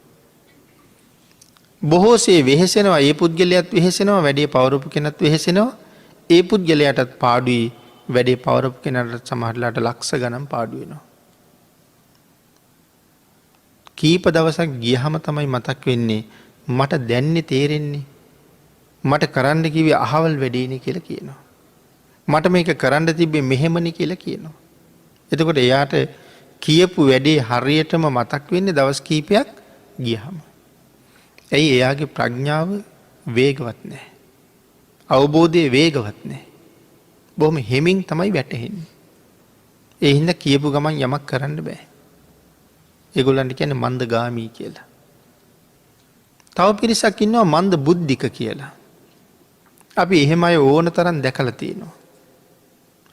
බොහෝසේ වෙහෙසෙනවා, ඒ පුද්ගලයාත් වෙහෙසෙනවා, වැඩේ පවරපු කෙනත් වෙහෙසෙනවා. ඒ පුද්ගලයාටත් පාඩුයි, වැඩේ පවරපු කෙනාට සමහරලාට ලක්ෂ ගණන් පාඩු වෙනවා. කීප දවසක් ගියහම තමයි මතක් වෙන්නේ මට දැන්නේ තේරෙන්නේ මට කරන්න කිව්වේ අහවල් වැඩේනේ කියලා කියනවා. මට මේක කරන්න තිබ්බේ මෙහෙමනේ කියලා කියනවා. එතකොට එයාට කියපු වැඩේ හරියටම මතක් වෙන්නේ දවස් කීපයක් ගියහම. ඇයි? එයාගේ ප්‍රඥාව වේගවත් නැහැ. අවබෝධය වේගවත් නැහැ. බොහොම හිමින් තමයි වැටහෙන්නේ. ඒ හින්දා කියපු ගමන් යමක් කරන්න බෑ. ඒගොල්ලන්ට කියන්නේ මන්දගාමී කියලා. තව පිරිසක් ඉන්නවා මන්ද බුද්ධික කියලා. අපි එහෙම අය ඕන තරම් දැකලා තියෙනවා.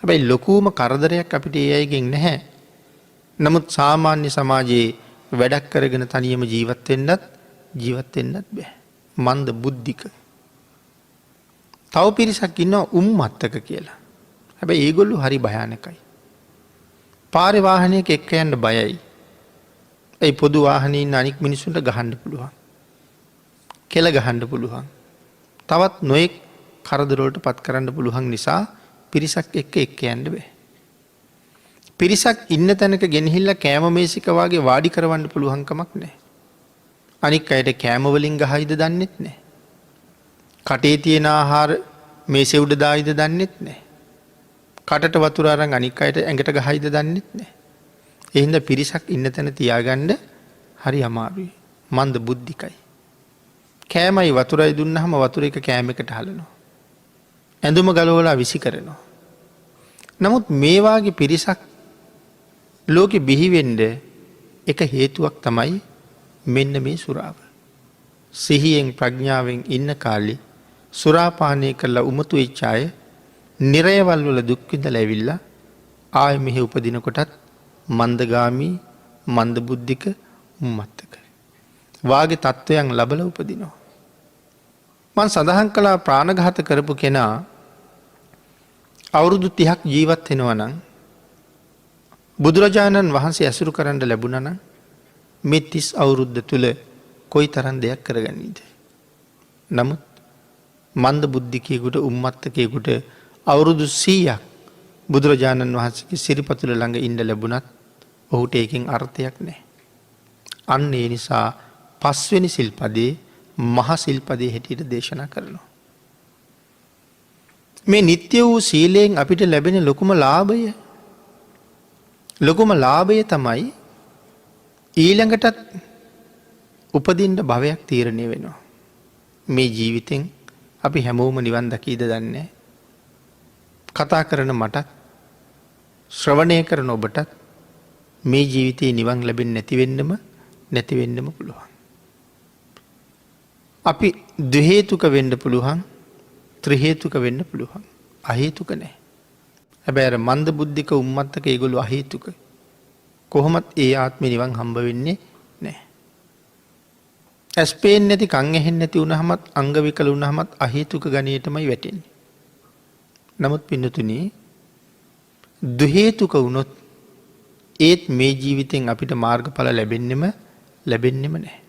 හැබැයි ලොකුම කරදරයක් අපිට ඒ අයගෙන් නැහැ. නමුත් සාමාන්‍ය සමාජයේ වැඩක් කරගෙන තනියම ජීවත් වෙන්නත් බෑ. මන්ද බුද්ධික. තව පිරිසක් ඉන්නවා උම්මත්තක කියලා. හැබැයි ඒගොල්ලෝ හරි භයානකයි. පාරේ වාහනයක එක්ක යන්න බයයි. ඒ පොදු වාහනේ ඉන්න අනික් මිනිස්සුන්ට ගහන්න පුළුවන්. කෙල ගහන්න පුළුවන්. තවත් නොයෙක් කරදර වලට පත් කරන්න පුළුවන් නිසා පිරිසක් එක්ක යන්න බෑ. පිරිසක් ඉන්න තැනක ගෙනහිල්ලා කෑම මේසික වාගේ වාඩි කරවන්න පුළුවන් කමක් නැහැ. අනික් අයට කෑම වලින් ගහයිද දන්නෙත් නැහැ. කටේ තියෙන ආහාර මේසෙ උඩ දායිද දන්නෙත් නැහැ. කටට වතුර අරන් අනික් අයට ඇඟට ගහයිද දන්නෙත් නැහැ. ඒ හින්දා පිරිසක් ඉන්න තැන තියාගන්න හරි අමාරුයි. මන්ද බුද්ධිකයි. කෑමයි වතුරයි දුන්නහම වතුර එක කෑමකට හලනවා. ඇඳුම ගලවලා විසි කරනවා. නමුත් මේ වාගේ පිරිසක් ලෝකෙ බිහි වෙන්න එක හේතුවක් තමයි මෙන්න මේ සුරාව. සිහියෙන් ප්‍රඥාවෙන් ඉන්න කාලේ සුරාපානය කරලා උමතු වෙච්ච අය නිරයවල් වල දුක් විඳලා ඇවිල්ලා ආයෙ මෙහි උපදිනකොටත් මන්දගාමී, මන්ද බුද්ධික, උම්මත්තක වාගේ තත්වයන් ලබලා උපදිනවා. මං සඳහන් කළා ප්‍රාණඝාත කරපු කෙනා අවුරුදු 30ක් ජීවත් වෙනවා නම් බුදුරජාණන් වහන්සේ ඇසුරු කරන්න ලැබුණා නම් මේ 30 අවුරුද්ද තුල කොයි තරම් දෙයක් කරගන්නීද? නමුත් මන්ද බුද්ධිකයෙකුට උම්මත්තකයෙකුට අවුරුදු 100ක් බුදුරජාණන් වහන්සේගේ සිරිපතුල ළඟ ඉන්න ලැබුණත් ඔහුට ඒකෙන් අර්ථයක් නැහැ. අන්න ඒ නිසා පස්වෙනි සිල්පදේ මහ සිල්පදේ හැටියට දේශනා කරනවා. මේ නිත්‍ය වූ සීලයෙන් අපිට ලැබෙන ලොකුම ලාභය තමයි ඊළඟටත් උපදින්න භවයක් තීරණය වෙනවා. මේ ජීවිතෙන් අපි හැමෝම නිවන් දකීද දන්නේ නැහැ. කතා කරන මටත් ශ්‍රවණය කරන ඔබටත් මේ ජීවිතේ නිවන් ලැබෙන්නේ නැති වෙන්නම පුළුවන්. අපි ද්වි හේතුක වෙන්න පුළුවන්, ත්‍රි හේතුක වෙන්න පුළුවන්. අහේතුක නැහැ. හැබැයි අර මන්ද බුද්ධික උම්මත්තක ඒගොල්ලෝ අහේතුක. කොහොමත් ඒ ආත්මේ නිවන් හම්බ වෙන්නේ නැහැ. ඇස් පේන්නේ නැති, කන් ඇහෙන්නේ නැති වුණාමත්, අංග විකල වුණාමත් අහේතුක ගණයටමයි වැටෙන්නේ. නමුත් පින්නතුනි, ද්වි හේතුක වුණොත් ඒත් මේ ජීවිතෙන් අපිට මාර්ගඵල ලැබෙන්නෙම නැහැ.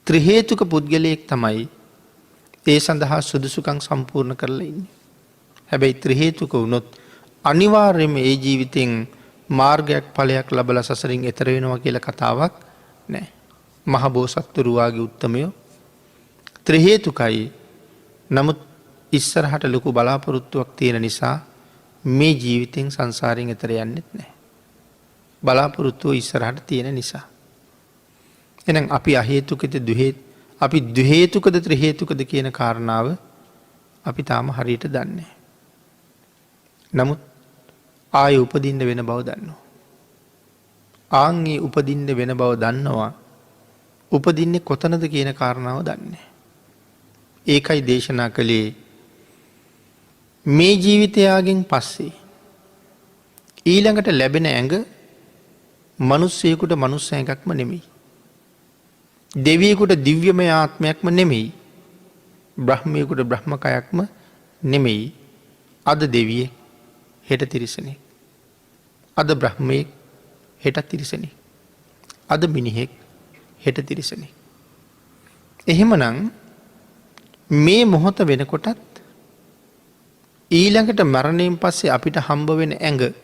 ත්‍රි හේතුක පුද්ගලයෙක් තමයි ඒ සඳහා සුදුසුකම් සම්පූර්ණ කරලා ඉන්නේ. හැබැයි ත්‍රි හේතුක වුණොත් අනිවාර්යයෙන්ම ඒ ජීවිතෙන් මාර්ගයක් ඵලයක් ලැබලා සසරින් එතර වෙනවා කියලා කතාවක් නැහැ. මහ බෝසත්තුරු වාගේ උත්තමයෝ ත්‍රි හේතුකයි. නමුත් ඉස්සරහට ලොකු බලාපොරොත්තුවක් තියෙන නිසා මේ ජීවිතෙන් සංසාරයෙන් එතර යන්නෙත් නැහැ. බලාපොරොත්තුව ඉස්සරහට තියෙන නිසා. එහෙනම් අපි අහේතුකද අපි ද්වි හේතුකද ත්‍රි හේතුකද කියන කාරණාව අපි තාම හරියට දන්නේ නැහැ. නමුත් ආයෙ උපදින්න වෙන බව දන්නවා. ආන්ගේ උපදින්න වෙන බව දන්නවා. උපදින්නේ කොතනද කියන කාරණාව දන්නේ. ඒකයි දේශනා කළේ මේ ජීවිතයාගෙන් පස්සේ ඊළඟට ලැබෙන ඇඟ මිනිස්සෙකුට මනුස්ස ඇඟක්ම නෙමෙයි. දෙවියෙකුට දිව්‍යමය ආත්මයක්ම නෙමෙයි. බ්‍රහ්මයෙකුට බ්‍රහ්මකයක්ම නෙමෙයි. අද දෙවියෙක් හෙට තිරිසනෙක්. අද බ්‍රහ්මයෙක් හෙට තිරිසනෙක්. අද මිනිහෙක් හෙට තිරිසනෙක්. එහෙමනම් මේ මොහොත වෙනකොටත් ඊළඟට මරණයෙන් පස්සේ අපිට හම්බ වෙන ඇඟ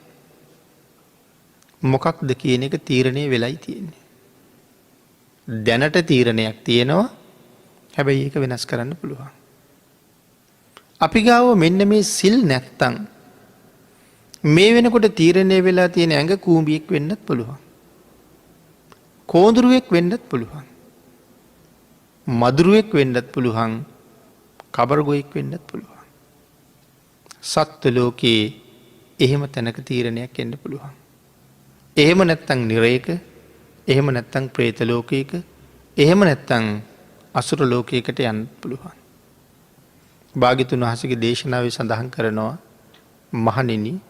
මොකක්ද කියන එක තීරණය වෙලයි තියෙන්නේ. දැනට තීරණයක් තියෙනවා. හැබැයි ඒක වෙනස් කරන්න පුළුවන්. අපි ගාව මෙන්න මේ සිල් නැත්තම් මේ වෙනකොට තීරණය වෙලා තියෙන ඇඟ කූඹියෙක් වෙන්නත් පුළුවන්. කෝඳුරුවෙක් වෙන්නත් පුළුවන්. මදුරුවෙක් වෙන්නත් පුළුවන්. කබරගොයෙක් වෙන්නත් පුළුවන්. සත්ත්ව ලෝකයේ එහෙම තැනක තීරණයක් එන්න පුළුවන්. එහෙම නැත්තම් නිරේක, එහෙම නැත්තම් പ്രേත ලෝකයක, එහෙම නැත්තම් අසුර ලෝකයකට යන්න පුළුවන්. භාග්‍යතුන් වහන්සේගේ දේශනාවේ සඳහන් කරනවා, මහණෙනි,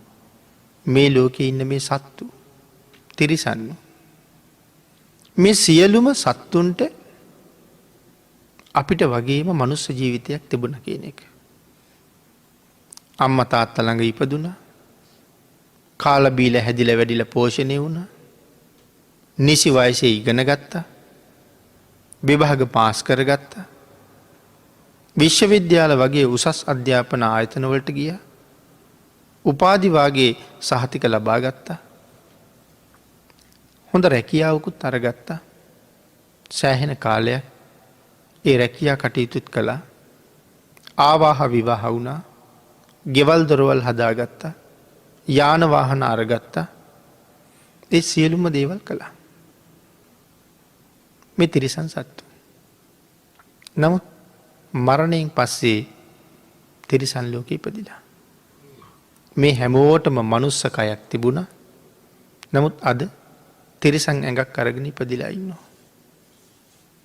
මේ ලෝකේ ඉන්න මේ සත්තු තිරිසන්නු මේ සියලුම සත්තුන්ට අපිට වගේම මනුස්ස ජීවිතයක් තිබුණ කියන එක. අම්මා තාත්තා ළඟ ඉපදුනා. කාලා බීලා හැදිලා වැඩිලා පෝෂණය වුණා. නිසි වයසේ ඉගෙන ගත්තා. විභාග පාස් කරගත්තා. විශ්වවිද්‍යාල වගේ උසස් අධ්‍යාපන ආයතන වලට ගියා. උපාධි වාගේ සහතික ලබා ගත්තා. හොඳ රැකියාවකුත් අරගත්තා. සෑහෙන කාලයක් ඒ රැකියා කටයුතුත් කළා. ආවාහ විවාහ වුණා. ගෙවල් දොරවල් හදාගත්තා. යාන වාහන අරගත්තා. ඒ සියලුම දේවල් කළා. මේ තිරිසන් සත්තු. නමුත් මරණයෙන් පස්සේ තිරිසන් ලෝකෙ ඉපදිලා. මේ හැමෝටම මනුස්ස කයක් තිබුණා. නමුත් අද තිරිසන් ඇඟක් අරගෙන ඉපදිලා ඉන්නවා.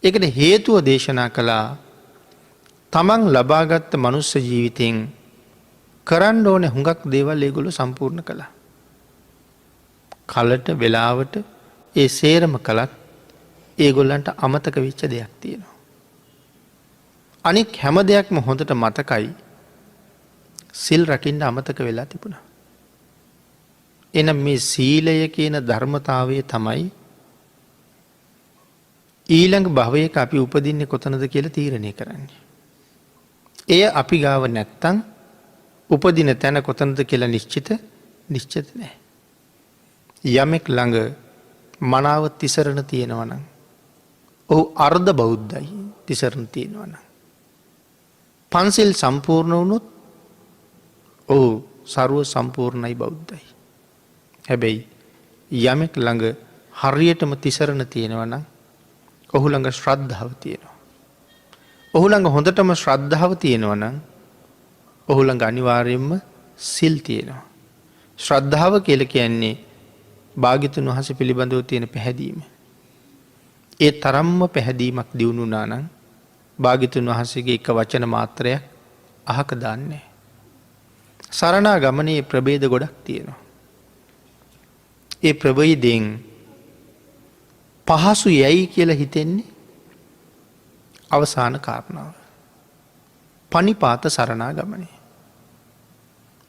ඒකට හේතුව දේශනා කළා, තමන් ලබාගත්ත මනුස්ස ජීවිතෙන් කරන්න ඕනේ හුඟක් දේවල් ඒගොල්ලෝ සම්පූර්ණ කළා. කලට වෙලාවට ඒ සේරම කළත් ඒගොල්ලන්ට අමතක වෙච්ච දෙයක් තියෙනවා. අනික් හැම දෙයක්ම හොඳට මතකයි සිල් රකින්න අමතක වෙලා තිබුණා. එනම් මේ සීලය කියන ධර්මතාවය තමයි ඊළඟ භවයක අපි උපදින්නේ කොතනද කියලා තීරණය කරන්නේ. එය අපි ගාව නැත්තං උපදින තැන කොතනද කියලා නිශ්චිත නෑ. යමෙක් ළඟ මනාව තිසරණ තියෙනවනම් ඔහු අර්ධ බෞද්ධයි තිසරණ තියෙනවනම්. පන්සිල් සම්පූර්ණ වුණොත් ඔහු සරුව සම්පූර්ණයි බෞද්ධයි. හැබැයි යමෙක් ළඟ හරියටම තිසරණ තියෙනවනම් ඔහු ළඟ ශ්‍රද්ධාව තියෙනවා. ඔහු ළඟ හොඳටම ශ්‍රද්ධාව තියෙනවනම් ඔහු ළඟ අනිවාර්යෙන්ම සිල් තියෙනවා. ශ්‍රද්ධාව කියල කියන්නේ භාගිතුන් වහස පිළිබඳව තියෙන පැහැදීම. ඒ තරම්ම පැහැදීමක් දියුණුනානං භාගිතුන් වහන්සේගේ එක වචන මාත්‍රයක් අහක දාන්නේ. සරණා ගමනේ ප්‍රභේද ගොඩක් තියෙනවා. ඒ ප්‍රභයිදයෙන් පහසු යැයි කියලා හිතෙන්නේ අවසාන කාරණාව. පනිපාත සරණා ගමනේ.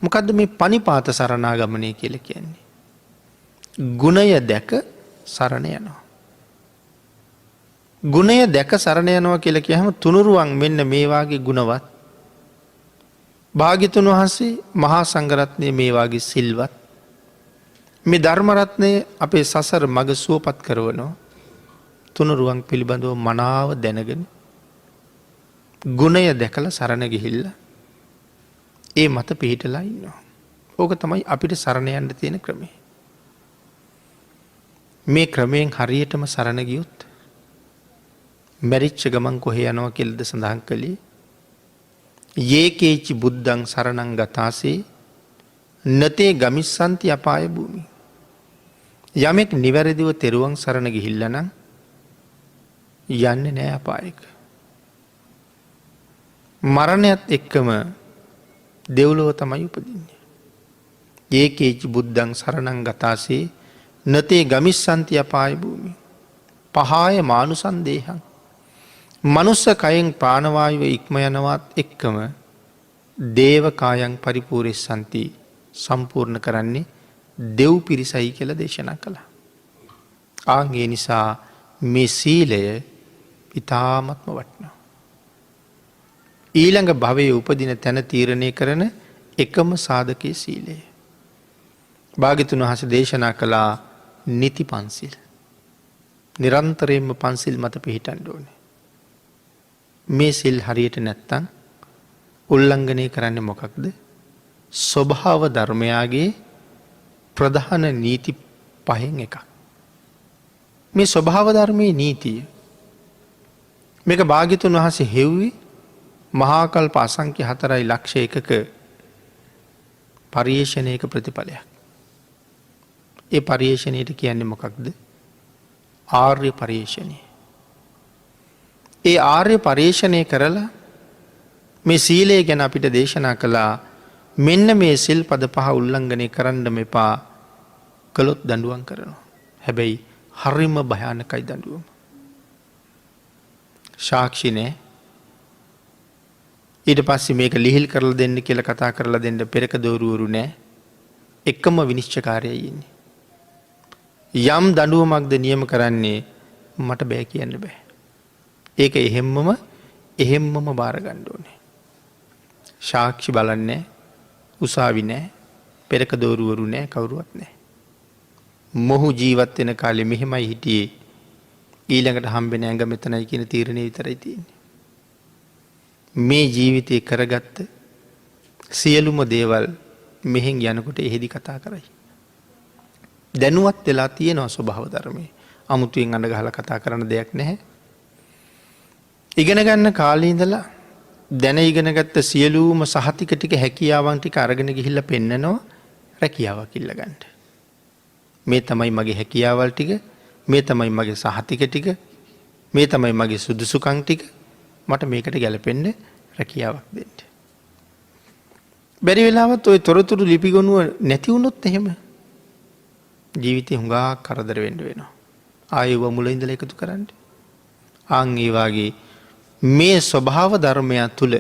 මොකදද මේ පනිපාත සරණා ගමනය කියල කියන්නේ. ගුණය දැක සරණ යනවා. ගුණය දැක සරණ යනවා කියල කියහම තුනුරුවන් මෙන්න මේවාගේ ගුණවත්. භාගිතුන් වහන්සේ මහා සංගරත්නය මේවාගේ සිල්වත්. මේ ධර්මරත්නය අපේ සසර මග සුවපත් කරවනවා. තුනුරුවන් පිළිබඳව මනාව දැනගෙන ගුණය දැකල සරණ ගිහිල්ල ඒ මත පිහිටලා ඉන්නවා. ඕක තමයි අපිට සරණයන්ට තියෙන ක්‍රමේ. මේ ක්‍රමයෙන් හරියටම සරණ ගියොත් මැරිච්ච ගමන් කොහෙ යනවා කෙල්ද සඳහන් කළේ ඒකේචි බුද්ධං සරණං ගතාසේ නතේ ගමිස්සන්ති අපාය භූමි. යමෙක් නිවැරදිව තෙරුවන් සරණ ගිහිල්ලනම් යන්නේ නෑ අපායක. මරණයත් එක්කම දෙව්ලොව තමයි උපදින්නේ. ඒකේචි බුද්ධං සරණං ගතාසේ නතේ ගමිස්සන්ති අපාය භූමි. පහාය මානුසන්දේහං. මනුස්ස කයෙන් ප්‍රාණවායුව ඉක්ම යනවත් එක්කම දේවකායන් පරිපූරෙස්සන්ති සම්පූර්ණ කරන්නේ දෙව් පිරිසයි කියල දේශනා කළා. ආගේ නිසා මේ සීලය ඉතාමත්ම වටනවා. ඊළඟ භවය උපදින තැන තීරණය කරන එකම සාධකයේ සීලය. භාගිතුන් වහස දේශනා කළා නිති පන්සිල්. නිරන්තරයෙන්ම පන්සිල් මත පිහිටන්ඩ ඕනේ. මේ සිල් හරියට නැත්තං උල්ලංඝනය කරන්න මොකක්ද. ස්වභාව ධර්මයාගේ ප්‍රධාන නීති පහෙන් එකක්. මේ ස්වභාව ධර්මයේ නීතිය මේක භාගිතුන් වහස හෙව්වේ මහාකල්ප අසංක්‍ය 4,00,000 පර්යේෂණයක ප්‍රතිඵලයක්. ඒ පර්යේෂණයට කියන්නේ මොකක්ද. ආර්ය පර්යේෂණය. ඒ ආර්ය පර්යේෂණය කරලා මේ සීලය ගැන අපිට දේශනා කළා මෙන්න මේ සිල් පද පහ උල්ලංඝනය කරන්න මෙපා කළොත් දඬුවම් කරනවා. හැබැයි හරිම භයානකයි දඬුවම. සාක්ෂි නෑ. ඊට පස්සේ මේක ලිහිල් කරලා දෙන්න කියලා කතා කරලා දෙන්න පෙරක දෝරුවරු නෑ. එකම විනිශ්චකාරයයි ඉන්නේ. යම් දඬුවමක්ද නියම කරන්නේ මට බෑ කියන්න බෑ. ඒක එහෙම්මම බාර ගන්න ඕනේ. සාක්ෂි බලන්නේ උසාවි නෑ, පෙරක දෝරුවරු නෑ, කවුරුවත් නෑ. මොහු ජීවත් වෙන කාලේ මෙහෙමයි හිටියේ. ඊළඟට හම්බෙන ඇඟ මෙතනයි කියන තීරණය විතරයි තියෙන්නේ. මේ ජීවිතේ කරගත්ත සියලුම දේවල් මෙහෙන් යනකොට එහෙදි කතා කරයි. දැනුවත් වෙලා තියෙනවා ස්වභාව ධර්මයේ. අමුතුවෙන් අඬ ගහලා කතා කරන දෙයක් නැහැ. ඉගෙන ගන්න කාලේ ඉඳලා දැන ඉගෙන ගත්ත සියලුම සහතික ටික හැකියාවන් ටික අරගෙන ගිහිල්ලා පෙන්නනවා රැකියාවක් ඉල්ල ගන්න. මේ තමයි මගේ හැකියාවල් ටික, මේ තමයි මගේ සහතික ටික, මේ තමයි මගේ සුදුසුකම් ටික. මට මේකට ගැලපෙන්න රැකියාවක් දෙන්න. බැරි වෙලාවත් ওই තොරතුරු ලිපිගොනුව නැති වුණොත් එහෙම ජීවිතේ හුඟා කරදර වෙන්න වෙනවා. ආයෙව මුල ඉඳලා එකතු කරන්න. ආන් ඒ වාගේ මේ ස්වභාව ධර්මයක් තුළ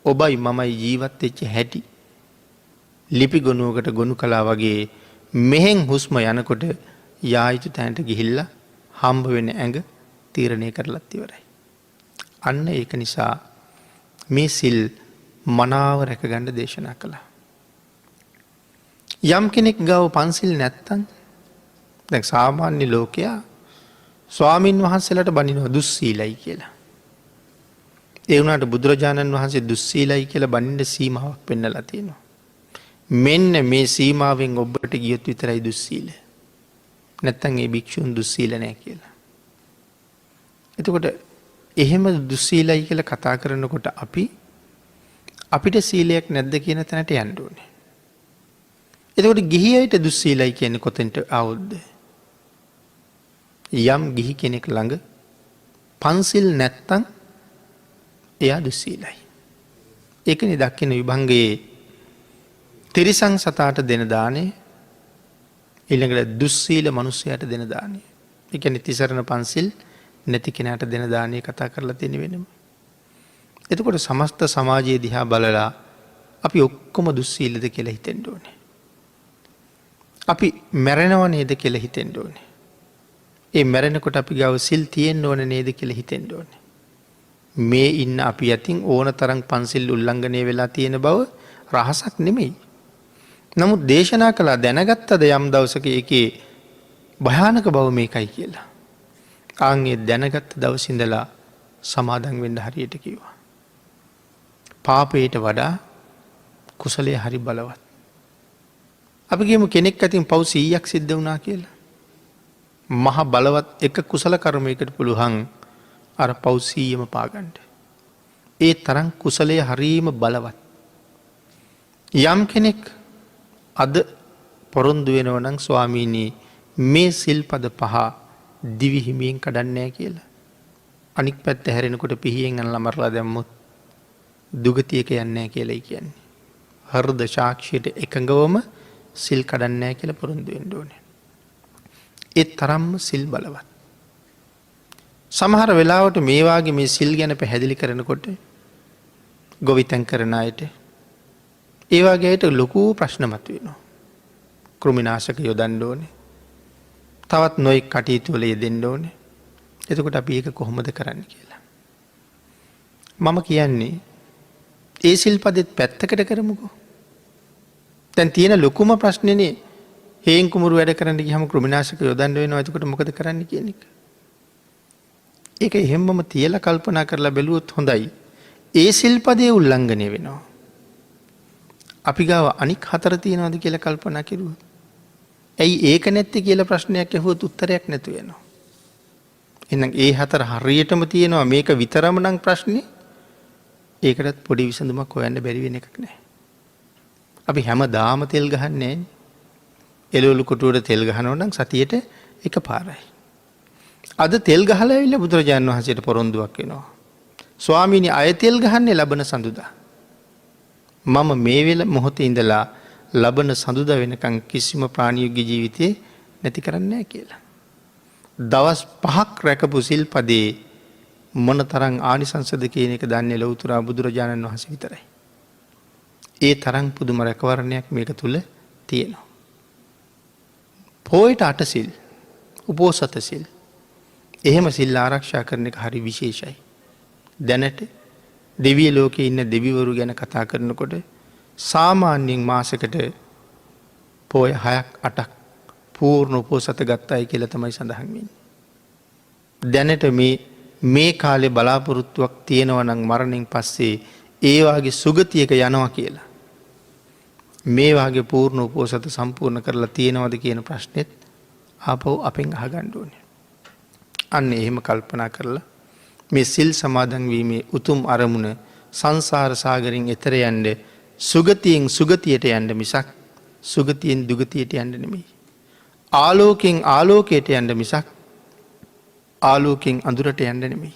ඔබයි මමයි ජීවත් වෙච්ච හැටි ලිපි ගොනුවකට ගොනු කළා වගේ මෙහෙන් හුස්ම යනකොට යායුතු තැනට ගිහිල්ලා හම්බ වෙන ඇඟ තීරණය කරලත් ඉවරයි. අන්න ඒක නිසා මේ සිල් මනාව රැකගන්න දේශනා කළා. යම් කෙනෙක් ගාව පන්සිල් නැත්තම් දැන් සාමාන්‍ය ලෝකයා ස්වාමින් වහන්සේලාට බනිනවා දුස්සීලයි කියලා. ඒ වුණාට බුදුරජාණන් වහන්සේ දුස්සීලයි කියලා බනින්න සීමාවක් පෙන්නලා තියෙනවා. මෙන්න මේ සීමාවෙන් ඔබට ගියොත් විතරයි දුස්සීල. නැත්තම් ඒ භික්ෂුන් දුස්සීල නැහැ කියලා. එතකොට එහෙම දුස්සීලයි කියලා කතා කරනකොට අපිට සීලයක් නැද්ද කියන තැනට යන්න ඕනේ. එතකොට ගිහි අයට දුස්සීලයි කියන්නේ කොතෙන්ට ආවොත්ද? යම් ගිහි කෙනෙක් ළඟ පන්සිල් නැත්තම් එයා දුස්සීලයි. ඒකනේ දක්ෂින විභංගයේ තිරිසං සතාට දෙන දානේ ඊළඟට දුස්සීල මිනිසයාට දෙන දානේ. ඒ කියන්නේ තිසරණ පන්සිල් නැති කෙනාට දෙන දානේ කතා කරලා තියෙන වෙනම. එතකොට සමස්ත සමාජයේ දිහා බලලා අපි ඔක්කොම දුස්සීලද කියලා හිතෙන්න ඕනේ. අපි මැරෙනව නේද කියලා හිතෙන්න ඕනේ. ඒ මැරෙනකොට අපි ගාව සිල් තියෙන්න ඕන නේද කියලා හිතෙන්න ඕනේ. මේ ඉන්න අපි අතින් ඕන තරම් පන්සිල් උල්ලංඝනය වෙලා තියෙන බව රහසක් නෙමෙයි. නමුත් දේශනා කළා දැනගත්තද යම් දවසක ඒකේ භයානක බව මේකයි කියලා. ආන්ගේ දැනගත්ත දවසේ ඉඳලා සමාදන් වෙන්න හරියට කිව්වා. පාපයට වඩා කුසලයේ හරි බලවත්. අපි කියමු කෙනෙක් අතින් පව් 100ක් සිද්ධ වුණා කියලා. මහ බලවත් එක කුසල කර්මයකට පුළුවන් අර පව් 100ම පාගන්න. ඒ තරම් කුසලයේ හරීම බලවත්. යම් කෙනෙක් අද පොරොන්දු වෙනව නම් ස්වාමීනි මේ සිල්පද 5 දිවි හිමියෙන් කඩන්නේ නැහැ කියලා. අනික් පැත්ත හැරෙනකොට පිහියෙන් අනලා මරලා දැම්මොත් දුගතියක යන්නේ නැහැ කියලායි කියන්නේ. හෘද සාක්ෂියට එකඟවම සිල් කඩන්නේ නැහැ කියලා පොරොන්දු වෙන්න ඕනේ. ඒ තරම්ම සිල් බලවත්. සමහර වෙලාවට මේ වාගේ මේ සිල් ගැන පැහැදිලි කරනකොට ගොවිතැන් කරන අයට ඒ වගේ අයට ලොකු ප්‍රශ්න මතුවෙනවා. කෘමිනාශක යොදන්න ඕනේ. තවත් නොයෙක් කටයුතු වල යෙදෙන්න ඕනේ. එතකොට අපි ඒක කොහොමද කරන්න කියලා. මම කියන්නේ ඒ සිල්පදෙත් පැත්තකට කරමුකෝ. දැන් තියෙන ලොකුම ප්‍රශ්නේනේ හේන් කුමරු වැඩ කරන්න ගියම කෘමිනාශක යොදන්න වෙනවා. එතකොට මොකද කරන්න කියන එක. ඒක එහෙම්මම තියලා කල්පනා කරලා බැලුවොත් හොඳයි. ඒ සිල්පදේ උල්ලංඝනය වෙනවා. අපි ගාව අනික් 4 තියනවාද කියලා කල්පනා කරුවොත්. ඇයි ඒක නැත්තේ කියලා ප්‍රශ්නයක් ඇහුවොත් උත්තරයක් නැතු වෙනවා. එහෙනම් ඒ 4 හරියටම තියෙනවා මේක විතරම නම් ප්‍රශ්නේ. ඒකටත් පොඩි විසඳුමක් හොයන්න බැරි වෙන එකක් නෑ. අපි හැමදාම තෙල් ගහන්නේ නෑනේ. එළවලු කොටුවට තෙල් ගහනවා නම් සතියේට එකපාරයි. අද තෙල් ගහලා ඇවිල්ලා බුදුරජාණන් වහන්සේට පොරොන්දුවක් වෙනවා. ස්වාමීනි අය තෙල් ගහන්නේ ලබන සඳුදා. මම මේ වෙල මොහොතේ ඉඳලා ලබන සඳුදා වෙනකන් කිසිම ප්‍රාණියෝග්‍ය ජීවිතේ නැති කරන්නේ නැහැ කියලා. දවස් 5ක් රැකපු සිල්පදේ මොනතරම් ආනිසංසද කියන එක දන්නේ ලෞතර බුදුරජාණන් වහන්සේ විතරයි. ඒ තරම් පුදුම රැකවරණයක් මේක තුල තියෙනවා. පොයට 8 සිල්, උපෝසත සිල්. එහෙම සිල් ආරක්ෂා කරන එක හරි විශේෂයි. දැනට දෙවිය ලෝකේ ඉන්න දෙවිවරු ගැන කතා කරනකොට සාමාන්‍යයෙන් මාසෙකට පොය 6ක් 8ක් පූර්ණ උපෝසත ගත්තයි කියලා තමයි සඳහන් වෙන්නේ. දැනට මේ කාලේ බලාපොරොත්තුවක් තියෙනවා නම් මරණයෙන් පස්සේ ඒ වාගේ සුගතියක යනවා කියලා. මේ වාගේ පූර්ණ උපෝසත සම්පූර්ණ කරලා තියෙනවද කියන ප්‍රශ්නෙත් ආපහු අපෙන් අහගන්න ඕනේ. අන්න එහෙම කල්පනා කරලා මේ සිල් සමාදන් වීමේ උතුම් අරමුණ සංසාර සාගරයෙන් එතර යන්න සුගතියෙන් සුගතියට යන්න මිසක් සුගතියෙන් දුගතියට යන්න නෙමෙයි. ආලෝකයෙන් ආලෝකයට යන්න මිසක් ආලෝකයෙන් අඳුරට යන්න නෙමෙයි.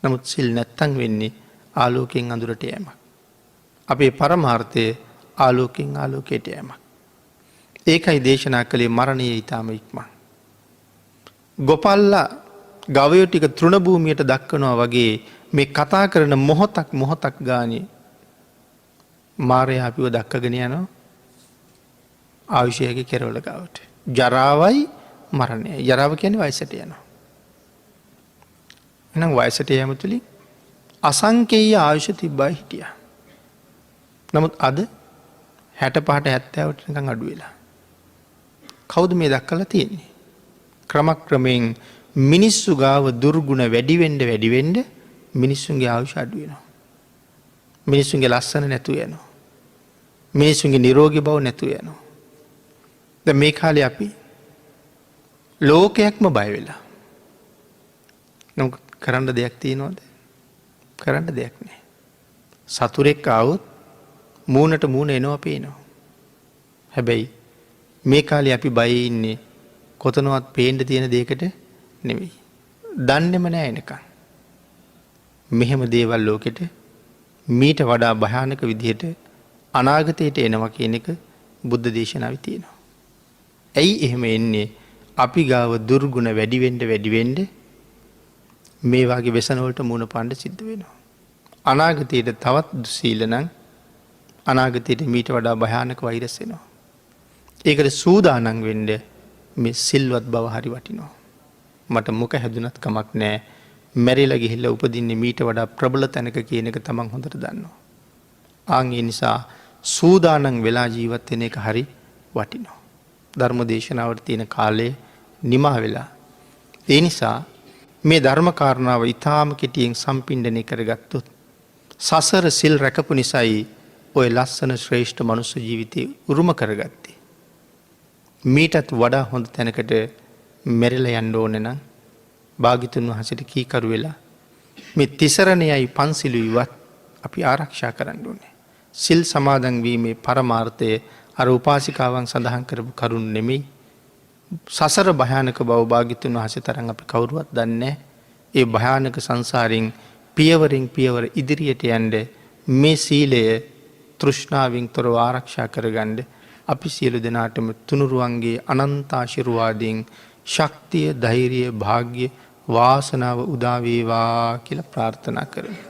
නමුත් සිල් නැත්තම් වෙන්නේ ආලෝකයෙන් අඳුරට යෑමක්. අපේ පරමාර්ථය ආලෝකයෙන් ආලෝකයට යෑමක්. ඒකයි දේශනා කළේ මරණය ඊටාම ඉක්මන්. ගොපල්ලා ගවයෝ ටික තෘණභූමියට දක්වනවා වගේ මේ කතා කරන මොහොතක් ගානේ මාරයා අපිව දක්කගෙන යනවා ආයුෂයගේ කෙරවල ගාවට. ජරාවයි මරණය. ජරාව කියන්නේ වයසට යනවා. එහෙනම් වයසට යෑම තුලින් අසංකේය ආයුෂ තිබ්බා හිටියා. නමුත් අද 65ට 70ට නිකන් අඩු වෙලා. කවුද මේ දක්කලා තියෙන්නේ? ක්‍රමක්‍රමයෙන් මිනිස්සු ගාව දුර්ගුණ වැඩි වෙන්න මිනිස්සුන්ගේ ආයුෂ අඩු වෙනවා. මිනිස්සුන්ගේ ලස්සන නැතු යනවා. මිනිස්සුන්ගේ නිරෝගී බව නැතු යනවා. දැන් මේ කාලේ අපි ලෝකයක්ම බය වෙලා. නමුත් කරන්න දෙයක් තියනවද? කරන්න දෙයක් නැහැ. සතුරෙක් ආවොත් මූණට මූණ එනවා පේනවා. හැබැයි මේ කාලේ අපි බයේ ඉන්නේ කොතනවත් පේන්න තියෙන දෙයකට නෙමෙයි. දන්නේම නැහැ එනකන්. මෙහෙම දේවල් ලෝකෙට මීට වඩා භයානක විදිහට අනාගතයට එනවා කියන එක බුද්ධ දේශනාවේ තියෙනවා. ඇයි එහෙම එන්නේ? අපි ගාව දුර්ගුණ වැඩි වෙන්න මේ වගේ व्यसन වලට මුහුණ පාන්න සිද්ධ වෙනවා. අනාගතයට තවත් දුස්සීල නම් අනාගතයට මීට වඩා භයානක වෛරස් එනවා. ඒකට සූදානම් වෙන්න මේ සිල්වත් බව හරි වටිනවා. මට මුඛ හැදුනත් කමක් නැහැ. මැරිලා ගිහිල්ලා උපදින්නේ මීට වඩා ප්‍රබල තැනක කියන එක තමන් හොඳට දන්නවා. ආන් ඒ නිසා සූදානම් වෙලා ජීවත් වෙන එක හරි වටිනවා. ධර්ම දේශනාවට තියෙන කාලය නිමා වෙලා. ඒ නිසා මේ ධර්ම කාරණාව ඊටාම කෙටියෙන් සම්පින්ඩණය කරගත්තොත් සසර සිල් රැකපු නිසායි ඔය ලස්සන ශ්‍රේෂ්ඨ මනුස්ස ජීවිතේ උරුම කරගත්තේ. මීටත් වඩා හොඳ තැනකට මෙරිලා යන්න ඕනේ නම් භාග්‍යතුන් වහන්සේට කීකරු වෙලා මේ තිසරණයයි පන්සිලුයිවත් අපි ආරක්ෂා කරන්න ඕනේ. සිල් සමාදන් වීමේ පරමාර්ථය අර උපාසිකාවන් සඳහන් කරපු කරුණ නෙමෙයි. සසර භයානක බව භාග්‍යතුන් වහන්සේ තරම් අපි කවුරුවත් දන්නේ නැහැ. ඒ භයානක සංසාරයෙන් පියවරින් පියවර ඉදිරියට යන්න මේ සීලය තෘෂ්ණාවෙන් තොරව ආරක්ෂා කරගන්න අපි සියලු දෙනාටම තුනුරුවන්ගේ අනන්ත ආශිර්වාදයෙන් ශක්තිය, ධෛර්යය, වාග්ය, වාසනාව උදා වේවා කියලා ප්‍රාර්ථනා කරමු.